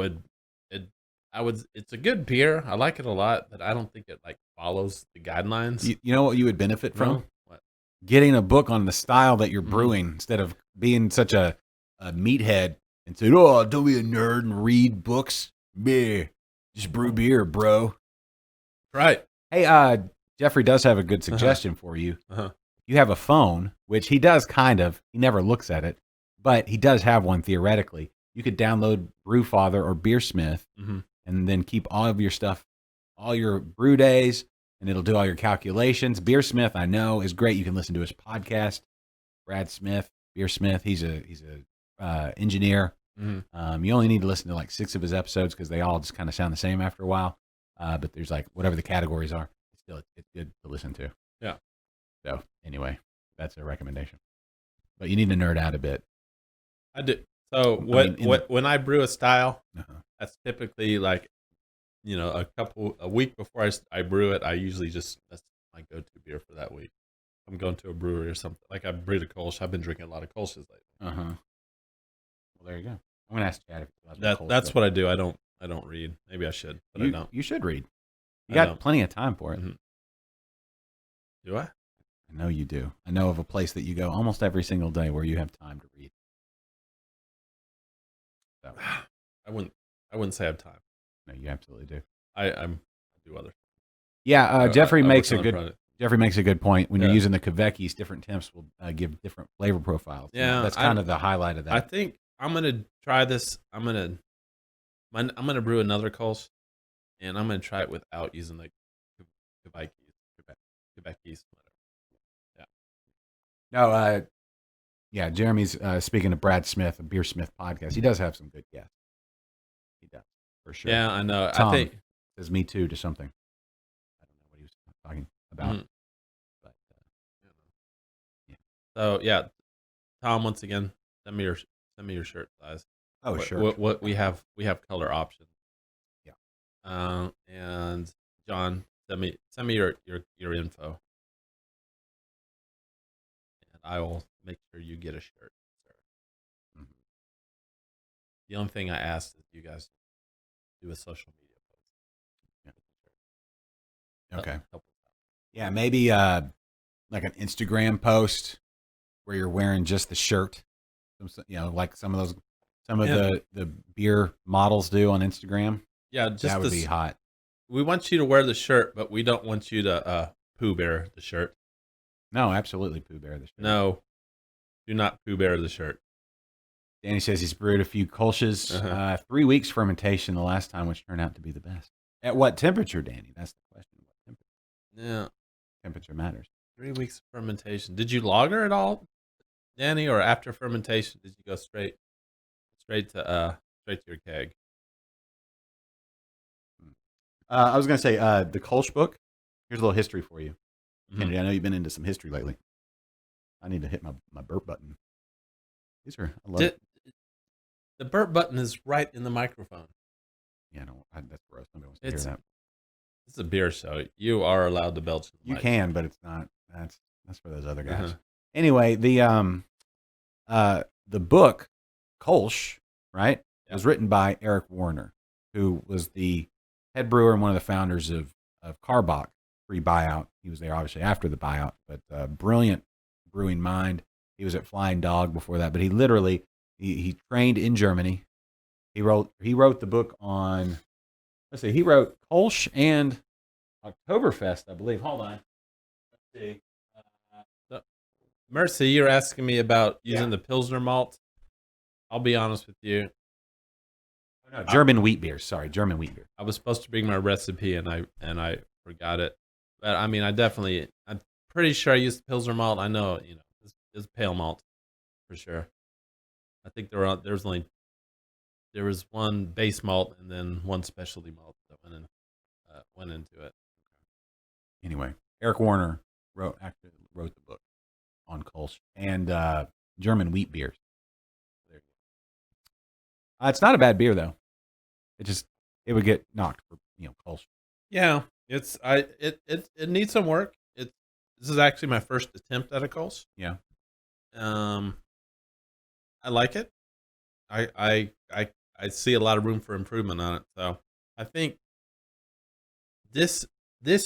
a good beer. I like it a lot, but I don't think it like follows the guidelines. You know what you would benefit from? No? What? Getting a book on the style that you're brewing instead of being such a meathead and saying, "Oh, don't be a nerd and read books. Beer, just brew beer, bro." Right. Hey, Jeffrey does have a good suggestion for you. You have a phone, which he does kind of. He never looks at it, but he does have one theoretically. You could download Brewfather or Beersmith and then keep all of your stuff, all your brew days, and it'll do all your calculations. Beersmith, I know, is great. You can listen to his podcast. Brad Smith, Beersmith, he's a engineer. You only need to listen to like 6 of his episodes because they all just kind of sound the same after a while. But there's like whatever the categories are, it's good to listen to. Yeah. So anyway, that's a recommendation. But you need to nerd out a bit. I do. So when I brew a style, that's typically like, a week before I brew it. I usually that's my go-to beer for that week. I'm going to a brewery or something. Like I brewed a Kolsch. I've been drinking a lot of Kolsch's lately. Well, there you go. I'm gonna ask Chad if he that's what I do. I don't read. Maybe I should, but I don't. You should read. You got plenty of time for it. Do I? I know you do. I know of a place that you go almost every single day where you have time to read. So. I wouldn't say I have time. No, you absolutely do. I do other. Yeah, Jeffrey makes a good point. When you're using the Kvekis, different temps will give different flavor profiles. Yeah, that's kind of the highlight of that. I think I'm gonna try this. I'm gonna brew another Kolsch, and I'm gonna try it without using the Kvekis. No, yeah, Jeremy's speaking of Brad Smith, a Beersmith podcast. He does have some good guests. He does, for sure. Yeah, I know. Tom I think says me too to something. I don't know what he was talking about. But yeah. So yeah, Tom, once again, send me your shirt size. Oh, sure. What we have color options. Yeah. And John, send me your info. I will make sure you get a shirt, sir. The only thing I ask is you guys do a social media post. Okay. Yeah, maybe like an Instagram post where you're wearing just the shirt. Like some of the beer models do on Instagram. Yeah, that would be hot. We want you to wear the shirt, but we don't want you to Pooh Bear the shirt. No, absolutely Pooh Bear the shirt. No, do not Pooh Bear the shirt. Danny says he's brewed a few Kolsch's, 3 weeks fermentation the last time, which turned out to be the best. At what temperature, Danny? That's the question. What temperature? Yeah. Temperature matters. 3 weeks of fermentation. Did you lager at all, Danny, or after fermentation did you go straight to your keg? I was going to say the Kolsch book. Here's a little history for you. Kennedy, I know you've been into some history lately. I need to hit my burp button. These are, I love it. The burp button is right in the microphone. Yeah, that's gross. Nobody wants to hear that. It's a beer show. You are allowed to belch. You can, but it's not. That's for those other guys. Anyway, the book Kolsch, right, was written by Eric Warner, who was the head brewer and one of the founders of Karbach. pre-buyout. He was there obviously after the buyout, but brilliant brewing mind. He was at Flying Dog before that, but he literally he trained in Germany. He wrote the book on, let's see, he wrote Kolsch and Oktoberfest, I believe. Hold on. Let's see. Mercy, you're asking me about using the Pilsner malt. I'll be honest with you. No, German wheat beer. Sorry, German wheat beer. I was supposed to bring my recipe and I forgot it. But I mean, I'm pretty sure I used Pilsner malt. I know, it's pale malt for sure. I think there was one base malt and then one specialty malt that went into it. Anyway, Eric Warner wrote the book on Kolsch and German wheat beers. It's not a bad beer though. It would get knocked for Kolsch. Yeah, it needs some work. This is actually my first attempt at a Kolsch. Yeah. I like it. I see a lot of room for improvement on it. So I think this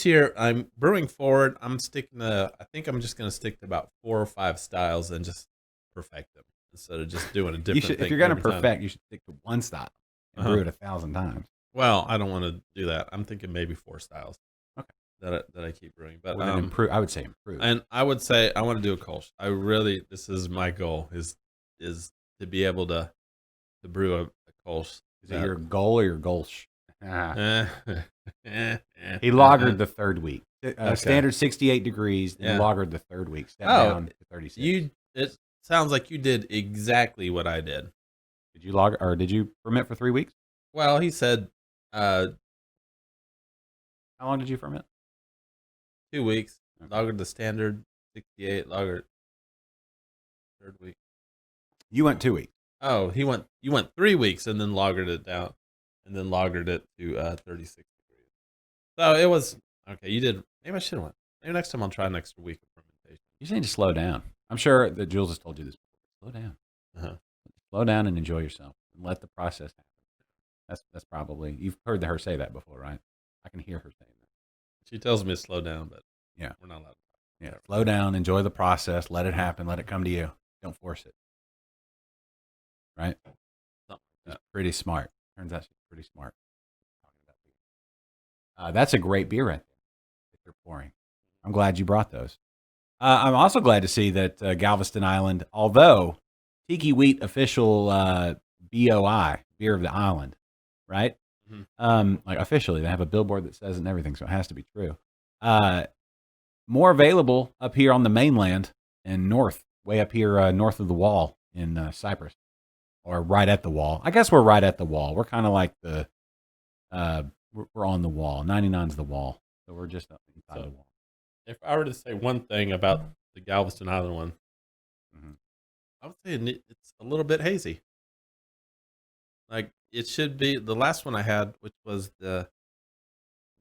year I'm brewing forward. I think I'm just going to stick to about 4 or 5 styles and just perfect them instead of just doing a different thing. If you're going to perfect, you should stick to one style and brew it 1,000 times. Well, I don't want to do that. I'm thinking maybe 4 styles. Okay. That I keep brewing, but improve. I would say improve. And I would say I want to do a Kolsch. This is my goal is to be able to brew a Kolsch. Is it your goal or your Golsch? He lagered the third week. Standard 68 degrees. Then lagered the third week. Step down to 36. It sounds like you did exactly what I did. Did you lager or did you ferment for 3 weeks? Well, he said. How long did you ferment? 2 weeks. Okay. Lagered the standard 68. Lagered third week. You went 2 weeks. Oh, you went 3 weeks and then lagered it down, and then lagered it to 36 degrees. So it was okay. You did. Maybe I should have went. Maybe next time I'll try an extra week of fermentation. You just need to slow down. I'm sure that Jules has told you this. Slow down. Slow down and enjoy yourself, and let the process happen. That's probably, you've heard her say that before, right? I can hear her saying that. She tells me to slow down, but yeah, we're not allowed to. Yeah, slow down, enjoy the process, let it happen, let it come to you. Don't force it. Right? She's pretty smart. Turns out she's pretty smart. That's a great beer right there that you're pouring. I'm glad you brought those. I'm also glad to see that Galveston Island, although Tiki Wheat official BOI, Beer of the Island, right? Mm-hmm. Like officially, they have a billboard that says it and everything, so it has to be true. More available up here on the mainland and way up here north of the wall in Cyprus, or right at the wall. I guess we're right at the wall. We're kind of like we're on the wall. 99's the wall, so we're just up inside the wall. If I were to say one thing about the Galveston Island one, I would say it's a little bit hazy. Like it should be the last one I had, which was the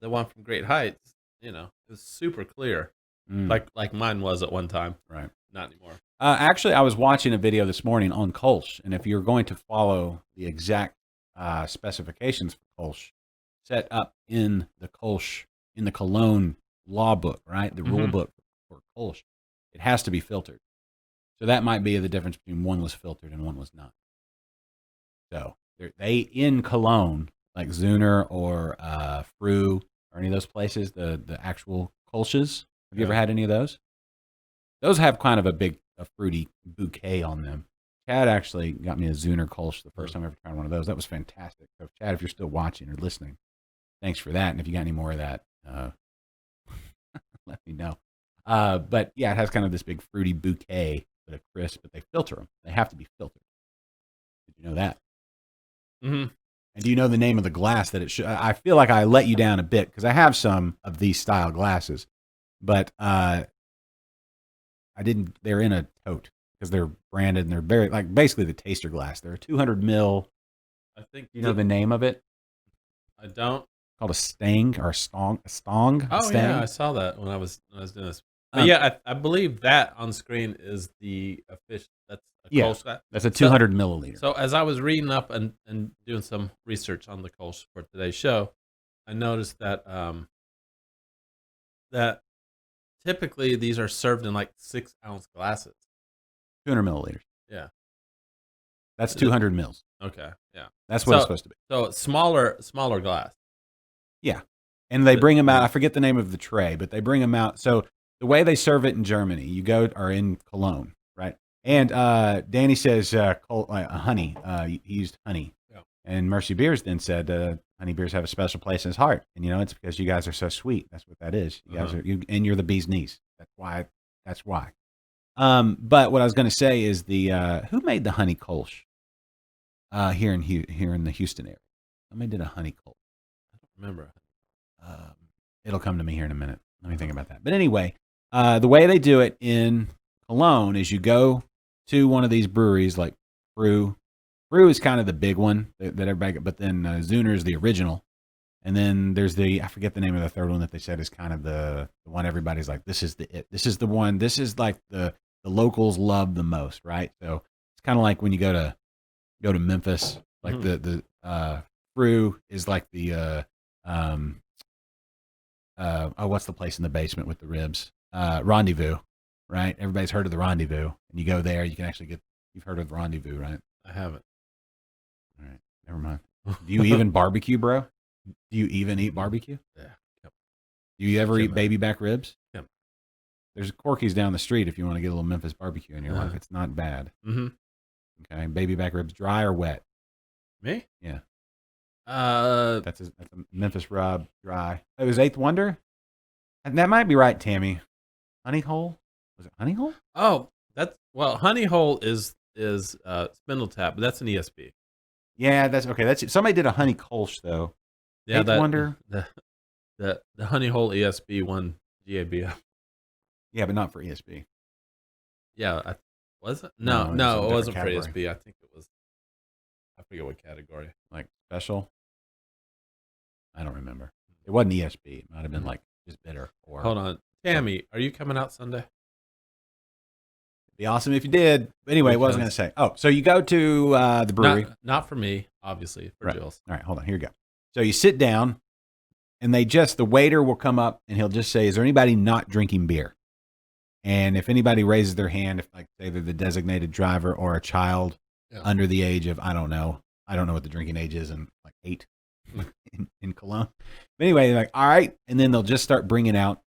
one from Great Heights. It was super clear, like mine was at one time. Right, not anymore. Actually, I was watching a video this morning on Kolsch, and if you're going to follow the exact specifications for Kolsch set up in the Kolsch, in the Cologne law book, right, the rule book for Kolsch, it has to be filtered. So that might be the difference between one was filtered and one was not. So they in Cologne, like Zuner or Fru or any of those places, the actual Kolsches. Have you ever had any of those? Those have kind of a fruity bouquet on them. Chad actually got me a Zuner Kolsch the first time I ever tried one of those. That was fantastic. So Chad, if you're still watching or listening, thanks for that. And if you got any more of that, let me know. But yeah, it has kind of this big fruity bouquet, but a crisp. But they filter them. They have to be filtered. Did you know that? Mm-hmm. And do you know the name of the glass that it should? I feel like I let you down a bit because I have some of these style glasses, but I didn't. They're in a tote because they're branded and they're very like basically the taster glass. They're a 200 ml. I think you know the name of it. I don't. Called a stang or a stong. Oh stang? Yeah, I saw that when I was doing this. But yeah, I believe that on screen is the official. That's a Kolsch glass. That's a 200 milliliter. So as I was reading up and doing some research on the Kolsch for today's show, I noticed that that typically these are served in like 6-ounce glasses. 200 milliliters. Yeah. That's 200 mils. Okay. Yeah. That's what it's supposed to be. So smaller glass. Yeah. And they bring them out. I forget the name of the tray, but they bring them out. So the way they serve it in Germany, you go, or in Cologne, right? And Danny says honey. He used honey. Yeah. And Mercy Beers then said honey beers have a special place in his heart. And, it's because you guys are so sweet. That's what that is. You guys are, and you're the bee's knees. That's why. But what I was going to say is who made the honey Kolsch here in the Houston area? Somebody did a honey Kolsch. I don't remember. It'll come to me here in a minute. Let me think about that. But anyway, the way they do it in Cologne is you go to one of these breweries like Brew. Brew is kind of the big one that everybody, but then Zuner is the original. And then there's I forget the name of the third one that they said is kind of the one everybody's like, this is it. This is the one. This is like the locals love the most, right? So it's kind of like when you go to Memphis, like the Brew is like the what's the place in the basement with the ribs? Rendezvous, right? Everybody's heard of the Rendezvous, and you go there, you can actually you've heard of the Rendezvous, right? I haven't. All right, never mind. Do you even barbecue, bro? Do you even eat barbecue? Yeah. Yep. Do you ever eat baby back ribs? Yep. There's Corky's down the street if you want to get a little Memphis barbecue in your life. It's not bad. Mm-hmm. Okay, baby back ribs, dry or wet? Me? Yeah. That's a Memphis rub, dry. It was Eighth Wonder? And that might be right, Tammy. Honey Hole? Was it Honey Hole? Oh, Honey Hole is Spindle Tap, but that's an ESB. Yeah, that's okay. That's somebody did a Honey Kolsch though. Yeah, Eighth Wonder. The Honey Hole ESB won GABF. Yeah, but not for ESB. Yeah, was it? No, it wasn't for ESB. I think it was. I forget what category. Like special. I don't remember. It wasn't ESB. It might have been like just bitter. Or hold on, Tammy, are you coming out Sunday? It'd be awesome if you did. But anyway, what was I going to say? Oh, so you go to the brewery. Not for me, obviously. For Jules. All right, hold on. Here you go. So you sit down, and the waiter will come up, and he'll just say, "Is there anybody not drinking beer?" And if anybody raises their hand, if like say they're the designated driver or a child under the age of I don't know what the drinking age is, and like 8 in Cologne. But anyway, they're like, all right, and then they'll just start bringing out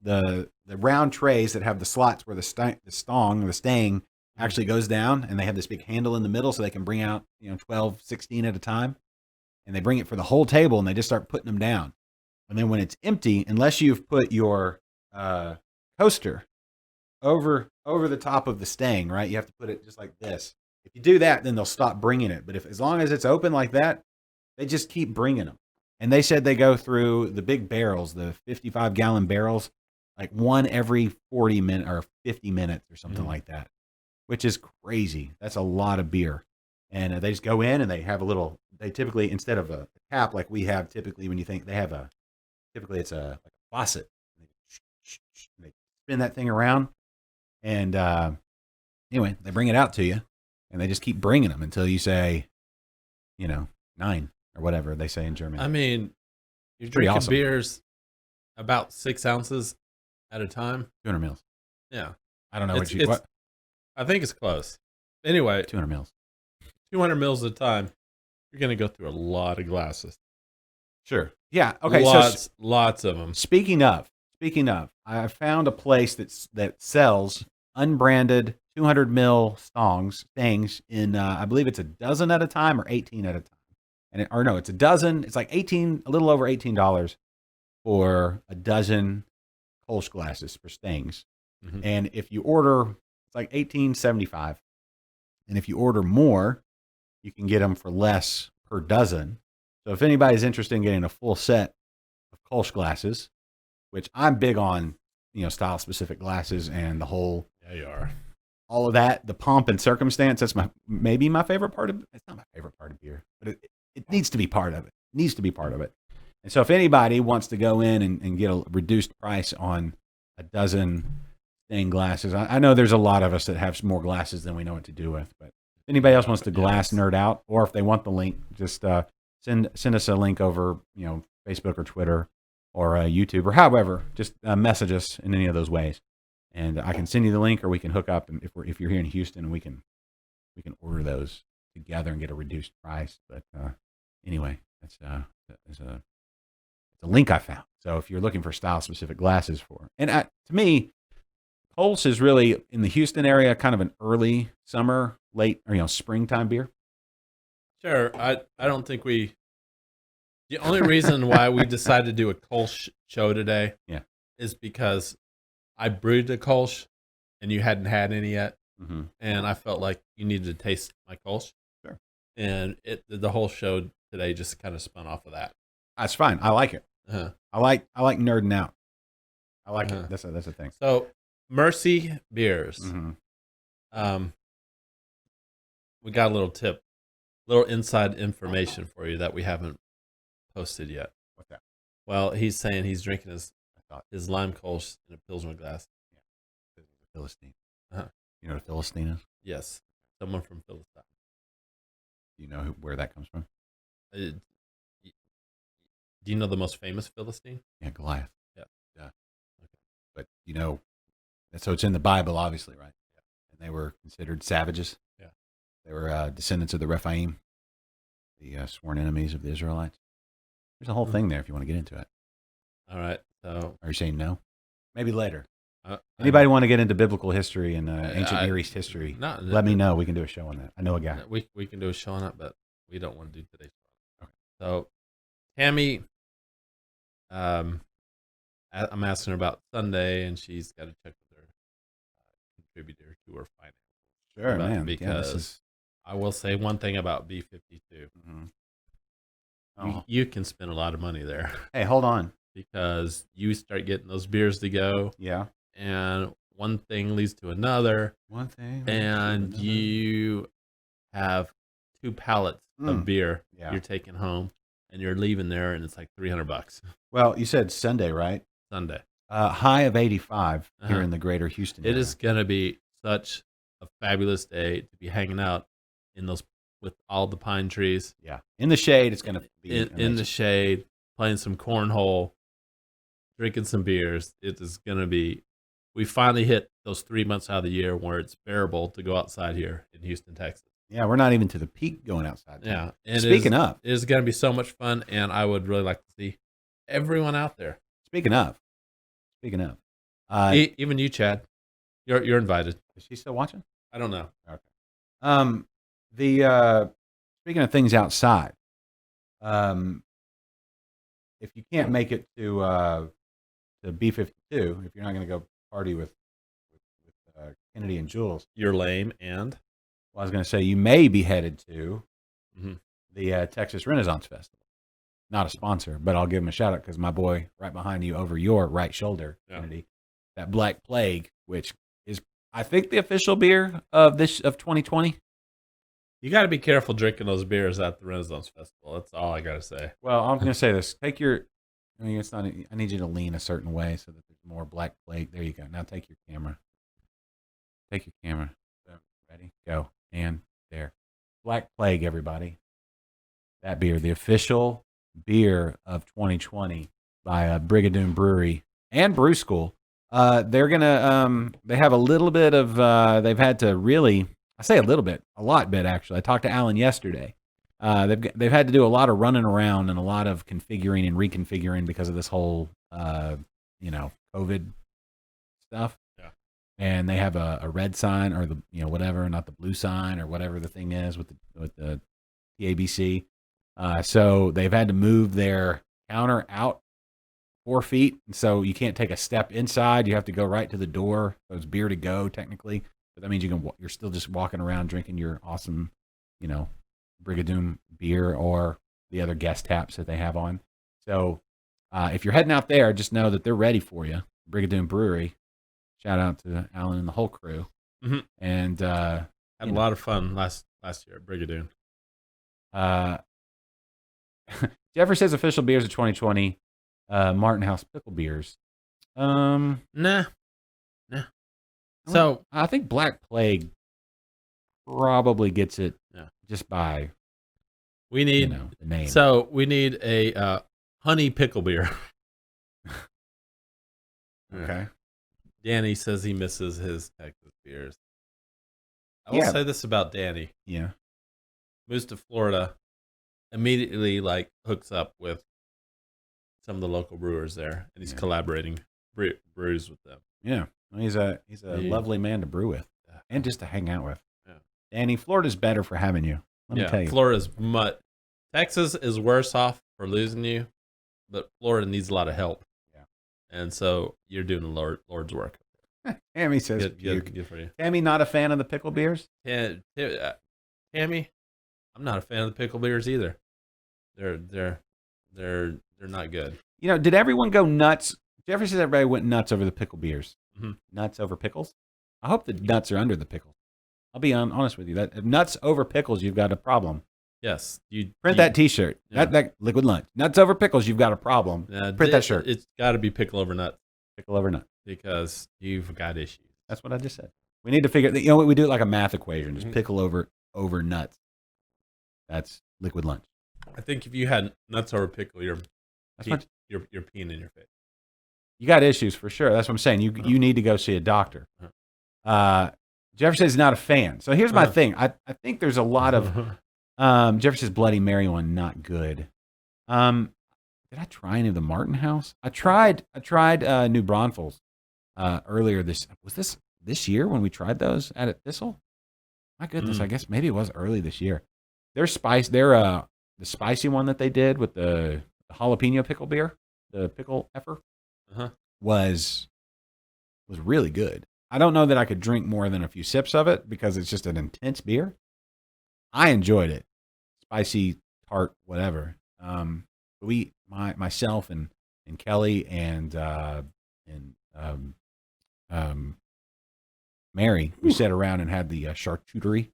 the round trays that have the slots where the stang actually goes down, and they have this big handle in the middle so they can bring out 12, 16 at a time, and they bring it for the whole table, and they just start putting them down. And then when it's empty, unless you've put your coaster over the top of the stang, right? You have to put it just like this. If you do that, then they'll stop bringing it. But as long as it's open like that, they just keep bringing them. And they said they go through the big barrels, the 55-gallon barrels, like one every 40 minutes or 50 minutes or something like that, which is crazy. That's a lot of beer. And they just go in and they have they typically, instead of a tap like we have typically when you think typically it's like a faucet. They spin that thing around. And anyway, they bring it out to you, and they just keep bringing them until you say, 9 or whatever they say in Germany. I mean, you're drinking beers about 6 ounces at a time. 200 mils. Yeah. I don't know what. I think it's close. Anyway. 200 mils. 200 mils at a time. You're going to go through a lot of glasses. Sure. Yeah. Okay. Lots of them. Speaking of, I found a place that sells unbranded 200 mil stangs in, I believe it's a dozen at a time or 18 at a time. It's a dozen. It's like a little over $18 for a dozen Kolsch glasses for stangs. Mm-hmm. And if you order, it's like $18.75. And if you order more, you can get them for less per dozen. So if anybody's interested in getting a full set of Kolsch glasses, which I'm big on, style specific glasses and the whole, yeah, you are. All of that, the pomp and circumstance, that's maybe my favorite part of, it's not my favorite part of beer, but it needs to be part of it. And so if anybody wants to go in and get a reduced price on a dozen stained glasses, I know there's a lot of us that have more glasses than we know what to do with, but if anybody else wants to glass nerd out, or if they want the link, just send us a link over, Facebook or Twitter, or YouTube or however. Just message us in any of those ways, and I can send you the link, or we can hook up. And if you're here in Houston, we can order those together and get a reduced price. But anyway, it's a link I found. So if you're looking for style specific glasses to me, Kolsch is really in the Houston area, kind of an early summer, late or springtime beer. Sure. I don't think the only reason why we decided to do a Kolsch show today is because I brewed a Kolsch and you hadn't had any yet. Mm-hmm. And I felt like you needed to taste my Kolsch. Sure. And the whole show today just kind of spun off of that. That's fine. I like it. Uh-huh. I like nerding out. I like it. That's a thing. So Mercy Beers. Mm-hmm. We got a little inside information for you that we haven't posted yet. What's that? Well, he's saying he's drinking his lime Kolsch in a Pilsner glass. Yeah. Philistine. Uh-huh. You know what a Philistine is? Yes. Someone from Philistine. Do you know where that comes from? Do you know the most famous Philistine? Yeah, Goliath. Yeah. Okay. But so it's in the Bible, obviously, right? Yeah. And they were considered savages. Yeah. They were descendants of the Rephaim, the sworn enemies of the Israelites. There's a whole thing there if you want to get into it. All right. So are you saying no? Maybe later. Anybody want to get into biblical history and ancient Near East history? Let me know. We can do a show on that. I know a guy. We can do a show on it, but we don't want to do today's show. Okay. So Tammy, I'm asking her about Sunday, and she's got to check with her contributor to her finance. Sure, man. Because I will say one thing about B52. Mm-hmm. Oh. You can spend a lot of money there. Hey, hold on. Because you start getting those beers to go. Yeah. And one thing leads to another. And you have 2 pallets of beer you're taking home, and you're leaving there, and it's like $300. Well, you said Sunday, right? Sunday. High of 85 here in the greater Houston area. It is going to be such a fabulous day to be hanging out with all the pine trees. Yeah. In the shade, it's going to be in the shade, playing some cornhole, drinking some beers. It is going to be. We finally hit those 3 months out of the year where it's bearable to go outside here in Houston, Texas. Yeah, we're not even to the peak going outside. Yeah. And Speaking of. It is going to be so much fun, and I would really like to see everyone out there. Speaking of. Even you, Chad. You're invited. Is she still watching? I don't know. Okay. Speaking of things outside, if you can't make it to B52, if you're not going to go party with Kennedy and Jules, you're lame. And I was going to say you may be headed to the Texas Renaissance Festival. Not a sponsor, but I'll give him a shout out because my boy right behind you over your right shoulder, Kennedy, that Black Plague, which is I think the official beer of 2020. You got to be careful drinking those beers at the Renaissance Festival. That's all I got to say. Well, I'm going to say this: I need you to lean a certain way so that there's more Black Plague. There you go. Now take your camera. Ready? Go. And there. Black Plague, everybody. That beer, the official beer of 2020 by Brigadoon Brewery and Brew School. They're gonna. They have a little bit of. They've had to really. I say a little bit, a lot bit actually. I talked to Alan yesterday. They've had to do a lot of running around and a lot of configuring and reconfiguring because of this whole COVID stuff. Yeah. And they have a red sign or the whatever, not the blue sign or whatever the thing is with the PABC. So they've had to move their counter out 4 feet, and so you can't take a step inside. You have to go right to the door. So it's beer to go technically, but that means you're still just walking around drinking your awesome, Brigadoon beer or the other guest taps that they have on. So if you're heading out there, just know that they're ready for you. Brigadoon Brewery. Shout out to Alan and the whole crew. Mm-hmm. And had a lot of fun last year at Brigadoon. Jeffrey says official beers of 2020, Martin House pickle beers. Nah. So I think Black Plague probably gets it just by we need the name. So we need a honey pickle beer. Okay. Danny says he misses his Texas beers. I will say this about Danny. Yeah. Moves to Florida, immediately like hooks up with some of the local brewers there, and he's collaborating brews with them. Yeah. Well, he's a lovely man to brew with and just to hang out with. Yeah. Danny, Florida's better for having you. Let me tell you. Florida's Texas is worse off for losing you, but Florida needs a lot of help. Yeah. And so you're doing the Lord's work. Tammy says, good for you. Tammy, not a fan of the pickle beers? Tammy, I'm not a fan of the pickle beers either. They're not good. You know, did everyone go nuts? Jeffrey says everybody went nuts over the pickle beers. Mm-hmm. Nuts over pickles? I hope the nuts are under the pickles. I'll be honest with you. That if nuts over pickles, you've got a problem. Yes. Print that T-shirt. Yeah. That Liquid Lunch. Nuts over pickles, you've got a problem. Print that shirt. It's got to be pickle over nuts. Pickle over nuts. Because you've got issues. That's what I just said. We need to figure. You know what? We do it like a math equation. Just pickle over nuts. That's Liquid Lunch. I think if you had nuts over pickle, you're peeing in your face. You got issues for sure. That's what I'm saying. You need to go see a doctor. Jeffrey says he's not a fan. So here's my thing. I think there's a lot of Jeffrey says Bloody Mary one not good. Did I try any of the Martin House? I tried New Braunfels earlier this year when we tried those at Thistle. My goodness, I guess maybe it was early this year. Their the spicy one that they did with the jalapeno pickle beer, the pickle effer, was really good. I don't know that I could drink more than a few sips of it because it's just an intense beer. I enjoyed it, spicy, tart, whatever. Myself and Kelly and Mary, we sat around and had the charcuterie,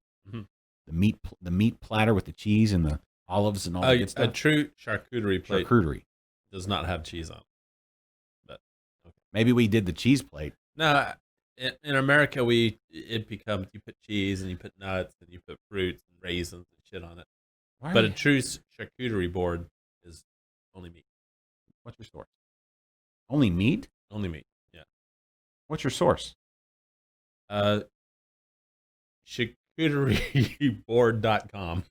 the meat platter with the cheese and the olives and all that good stuff. A true charcuterie plate does not have cheese on it. But okay. Maybe we did the cheese plate. No, in America, it becomes you put cheese and you put nuts and you put fruits and raisins and shit on it. But a true charcuterie board is only meat. What's your source? Only meat? Only meat, yeah. What's your source? Charcuterieboard.com.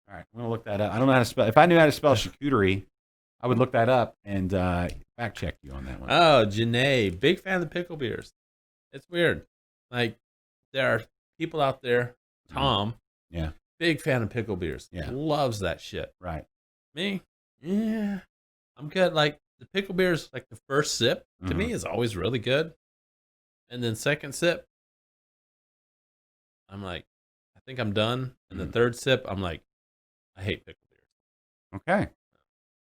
All right, I'm going to look that up. I don't know how to spell. If I knew how to spell charcuterie, I would look that up and fact check you on that one. Oh, Janae, big fan of the pickle beers. It's weird. Like, there are people out there, Tom, big fan of pickle beers. Yeah. Loves that shit. Right. Me? Yeah. I'm good. Like, the pickle beers, like the first sip, to me, is always really good. And then second sip, I'm like, I think I'm done. And the third sip, I'm like, I hate pickle beers. Okay.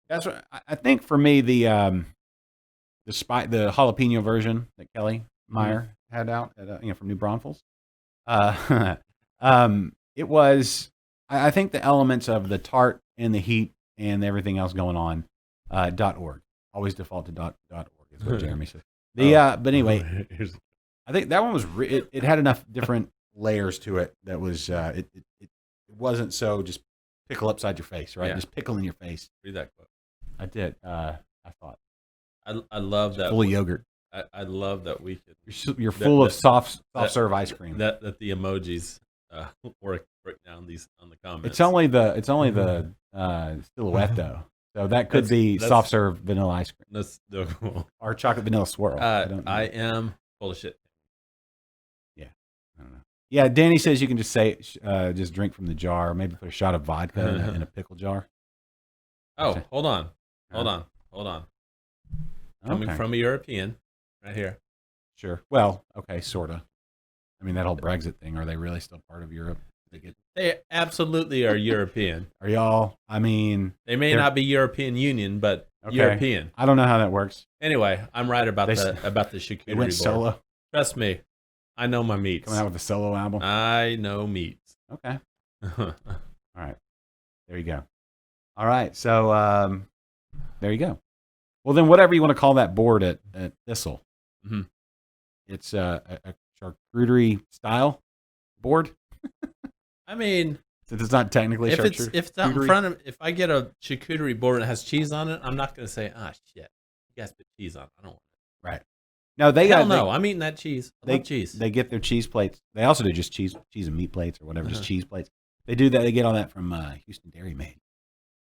That's what I think for me, the jalapeno version that Kelly Meyer had out at, from New Braunfels. It was, I think the elements of the tart and the heat and everything else going on, .org. Always default to .org is what Jeremy said. But anyway, I think that one was, it had enough different layers to it that was, it wasn't so just pickle upside your face, right? Yeah. Just pickle in your face. Read that quote. I did. I thought. I love that. Full of yogurt. I love that we could. You're full of soft serve ice cream. That the emojis work right now on the comments. It's only the silhouette though, so that could be soft serve vanilla ice cream. That's or chocolate vanilla swirl. I am full of shit. Yeah, I don't know. Yeah, Danny says you can just say just drink from the jar. Maybe put a shot of vodka in a pickle jar. Oh, hold on. Coming from a European, right here. Sure. Well, okay, sorta. I mean, that whole Brexit thing. Are they really still part of Europe? They absolutely are European. Are y'all? I mean, they may not be European Union, but European. I don't know how that works. Anyway, I'm right about the charcuterie board. Went solo. Trust me, I know my meats. Coming out with a solo album. I know meats. Okay. All right. There you go. All right. So there you go. Well, then whatever you want to call that board at Thistle, it's a charcuterie style board. I mean, since it's not technically if it's out in front of, if I get a charcuterie board and it has cheese on it, I'm not going to say, shit, you guys put cheese on it. I don't want it. Right. No, they Hell got no. I'm eating that cheese. I love cheese. They get their cheese plates. They also do just cheese and meat plates or whatever, just cheese plates. They do that. They get all that from Houston Dairy Maids.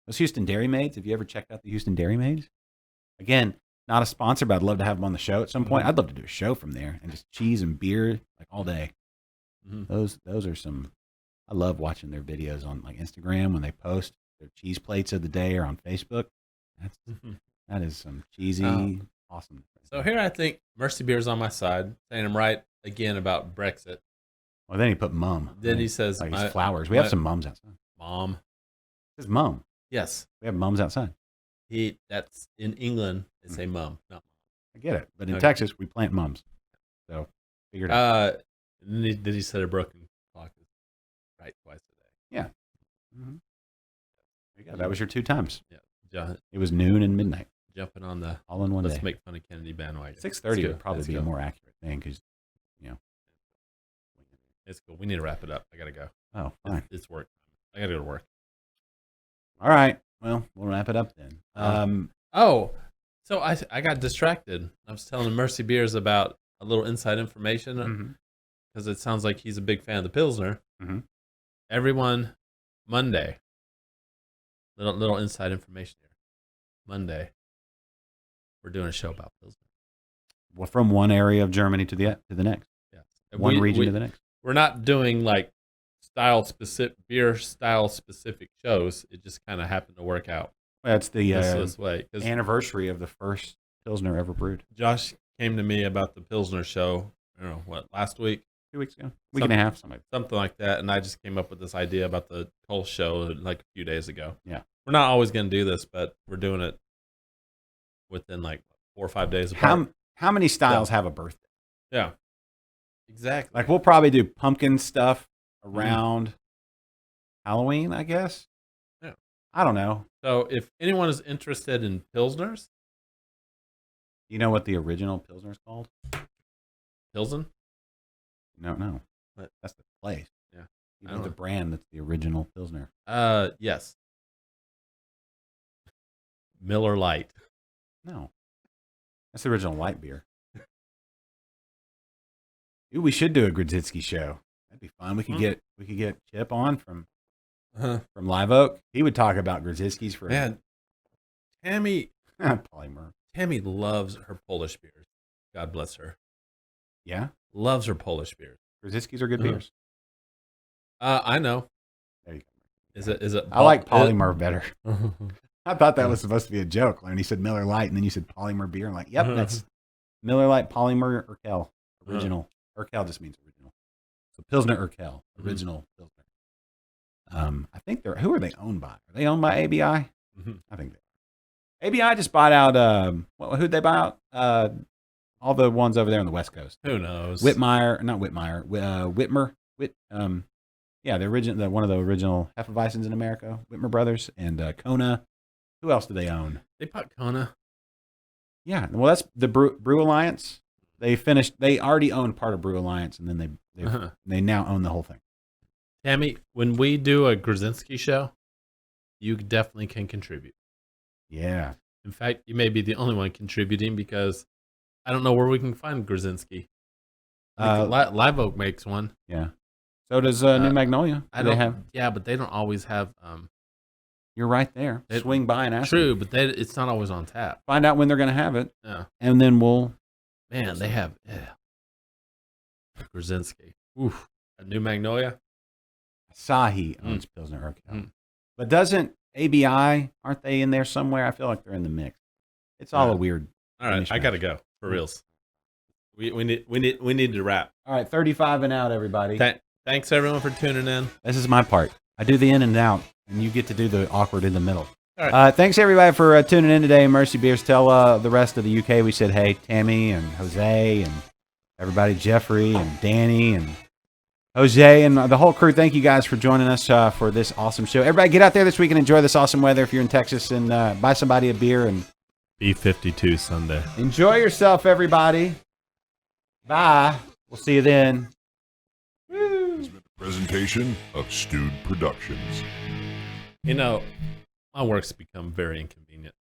Those Houston Dairy Maids, have you ever checked out the Houston Dairy Maids? Again, not a sponsor, but I'd love to have them on the show at some point. I'd love to do a show from there and just cheese and beer like all day. Those are some. I love watching their videos on like Instagram when they post their cheese plates of the day or on Facebook. That is some cheesy, awesome. So here I think Mercy Beer's on my side, saying I'm right again about Brexit. Well, then he put mum. Then he says, like his flowers. We have some mums outside. Mom. It says mum. Yes. We have mums outside. That's in England, it's a mum, not mom. I get it. But in Texas, we plant mums. So, figure it out. Did he said a broken clock is right twice a day? Yeah. There you go. That was your 2 times. Yeah. It was noon and midnight. Jumping on the all in one day. Let's make fun of Kennedy bandwagon. 6:30 would probably be a more accurate thing because, it's cool. We need to wrap it up. I gotta go. Oh, fine. It's work. I gotta go to work. All right. Well, we'll wrap it up then. So I got distracted. I was telling Mercy Beers about a little inside information because it sounds like he's a big fan of the Pilsner. Everyone, Monday. Little inside information here. Monday, we're doing a show about Pilsner. Well, from one area of Germany to the next. Yes. One region to the next. We're not doing like beer style specific shows. It just kind of happened to work out. That's the this way, anniversary of the first Pilsner ever brewed. Josh came to me about the Pilsner show. I don't know last week, 2 weeks ago, week and a half, something like that. And I just came up with this idea about the Kolsch show like a few days ago. Yeah, we're not always going to do this, but we're doing it within like 4 or 5 days apart. How many styles have a birthday? Yeah, exactly. Like we'll probably do pumpkin stuff around Halloween, I guess. Yeah, I don't know. So if anyone is interested in Pilsners, you know what the original Pilsner is called? Pilsen? No. What? That's the place. Yeah. You know the brand that's the original Pilsner. Yes. Miller Lite. No. That's the original light beer. Ooh, we should do a Gradzitsky show. That'd be fun. We could get Chip on from Live Oak. He would talk about Gradzitskis for Tammy Polymer. Tammy loves her Polish beers. God bless her. Yeah? Loves her Polish beers. Gradzitskis are good beers. I know. There you go. Is it I like Polymer better. I thought that was supposed to be a joke. When he said Miller Lite and then you said Polymer beer. I'm like, yep, that's Miller Lite, Polymer, Urquell. Original. Urquell just means original. So Pilsner Urquell. Original Pilsner. I think who are they owned by? Are they owned by ABI? I think they are. ABI just bought out, who'd they buy out? All the ones over there on the West Coast. Who knows? Whitmire. Yeah, one of the original Hefeweizens in America, Whitmer Brothers, and Kona. Who else do they own? They bought Kona. Yeah, well, that's the Brew Alliance. They already owned part of Brew Alliance, and then they now own the whole thing. Tammy, when we do a Grzinski show, you definitely can contribute. Yeah. In fact, you may be the only one contributing because I don't know where we can find Grzinski. Live Oak makes one. Yeah. So does New Magnolia. Yeah, but they don't always have. You're right there. Swing by and ask. True, but it's not always on tap. Find out when they're going to have it. Yeah. And then we'll. Man, they have Grzinski. Oof. A New Magnolia. Asahi owns Pilsner Urquell. But doesn't ABI, aren't they in there somewhere? I feel like they're in the mix. It's all a weird. All right, I got to go for reals. We need to wrap. All right, 35 and out, everybody. Thanks everyone for tuning in. This is my part. I do the in and out, and you get to do the awkward in the middle. All right. Thanks everybody for tuning in today. Mercy Beers, tell the rest of the UK we said hey, Tammy and Jose and everybody, Jeffrey and Danny and Jose and the whole crew. Thank you guys for joining us for this awesome show. Everybody get out there this week and enjoy this awesome weather if you're in Texas, and buy somebody a beer and B52 Sunday. Enjoy yourself, everybody. Bye. We'll see you then. Presentation of Stewed Productions. You know, my work's become very inconvenient.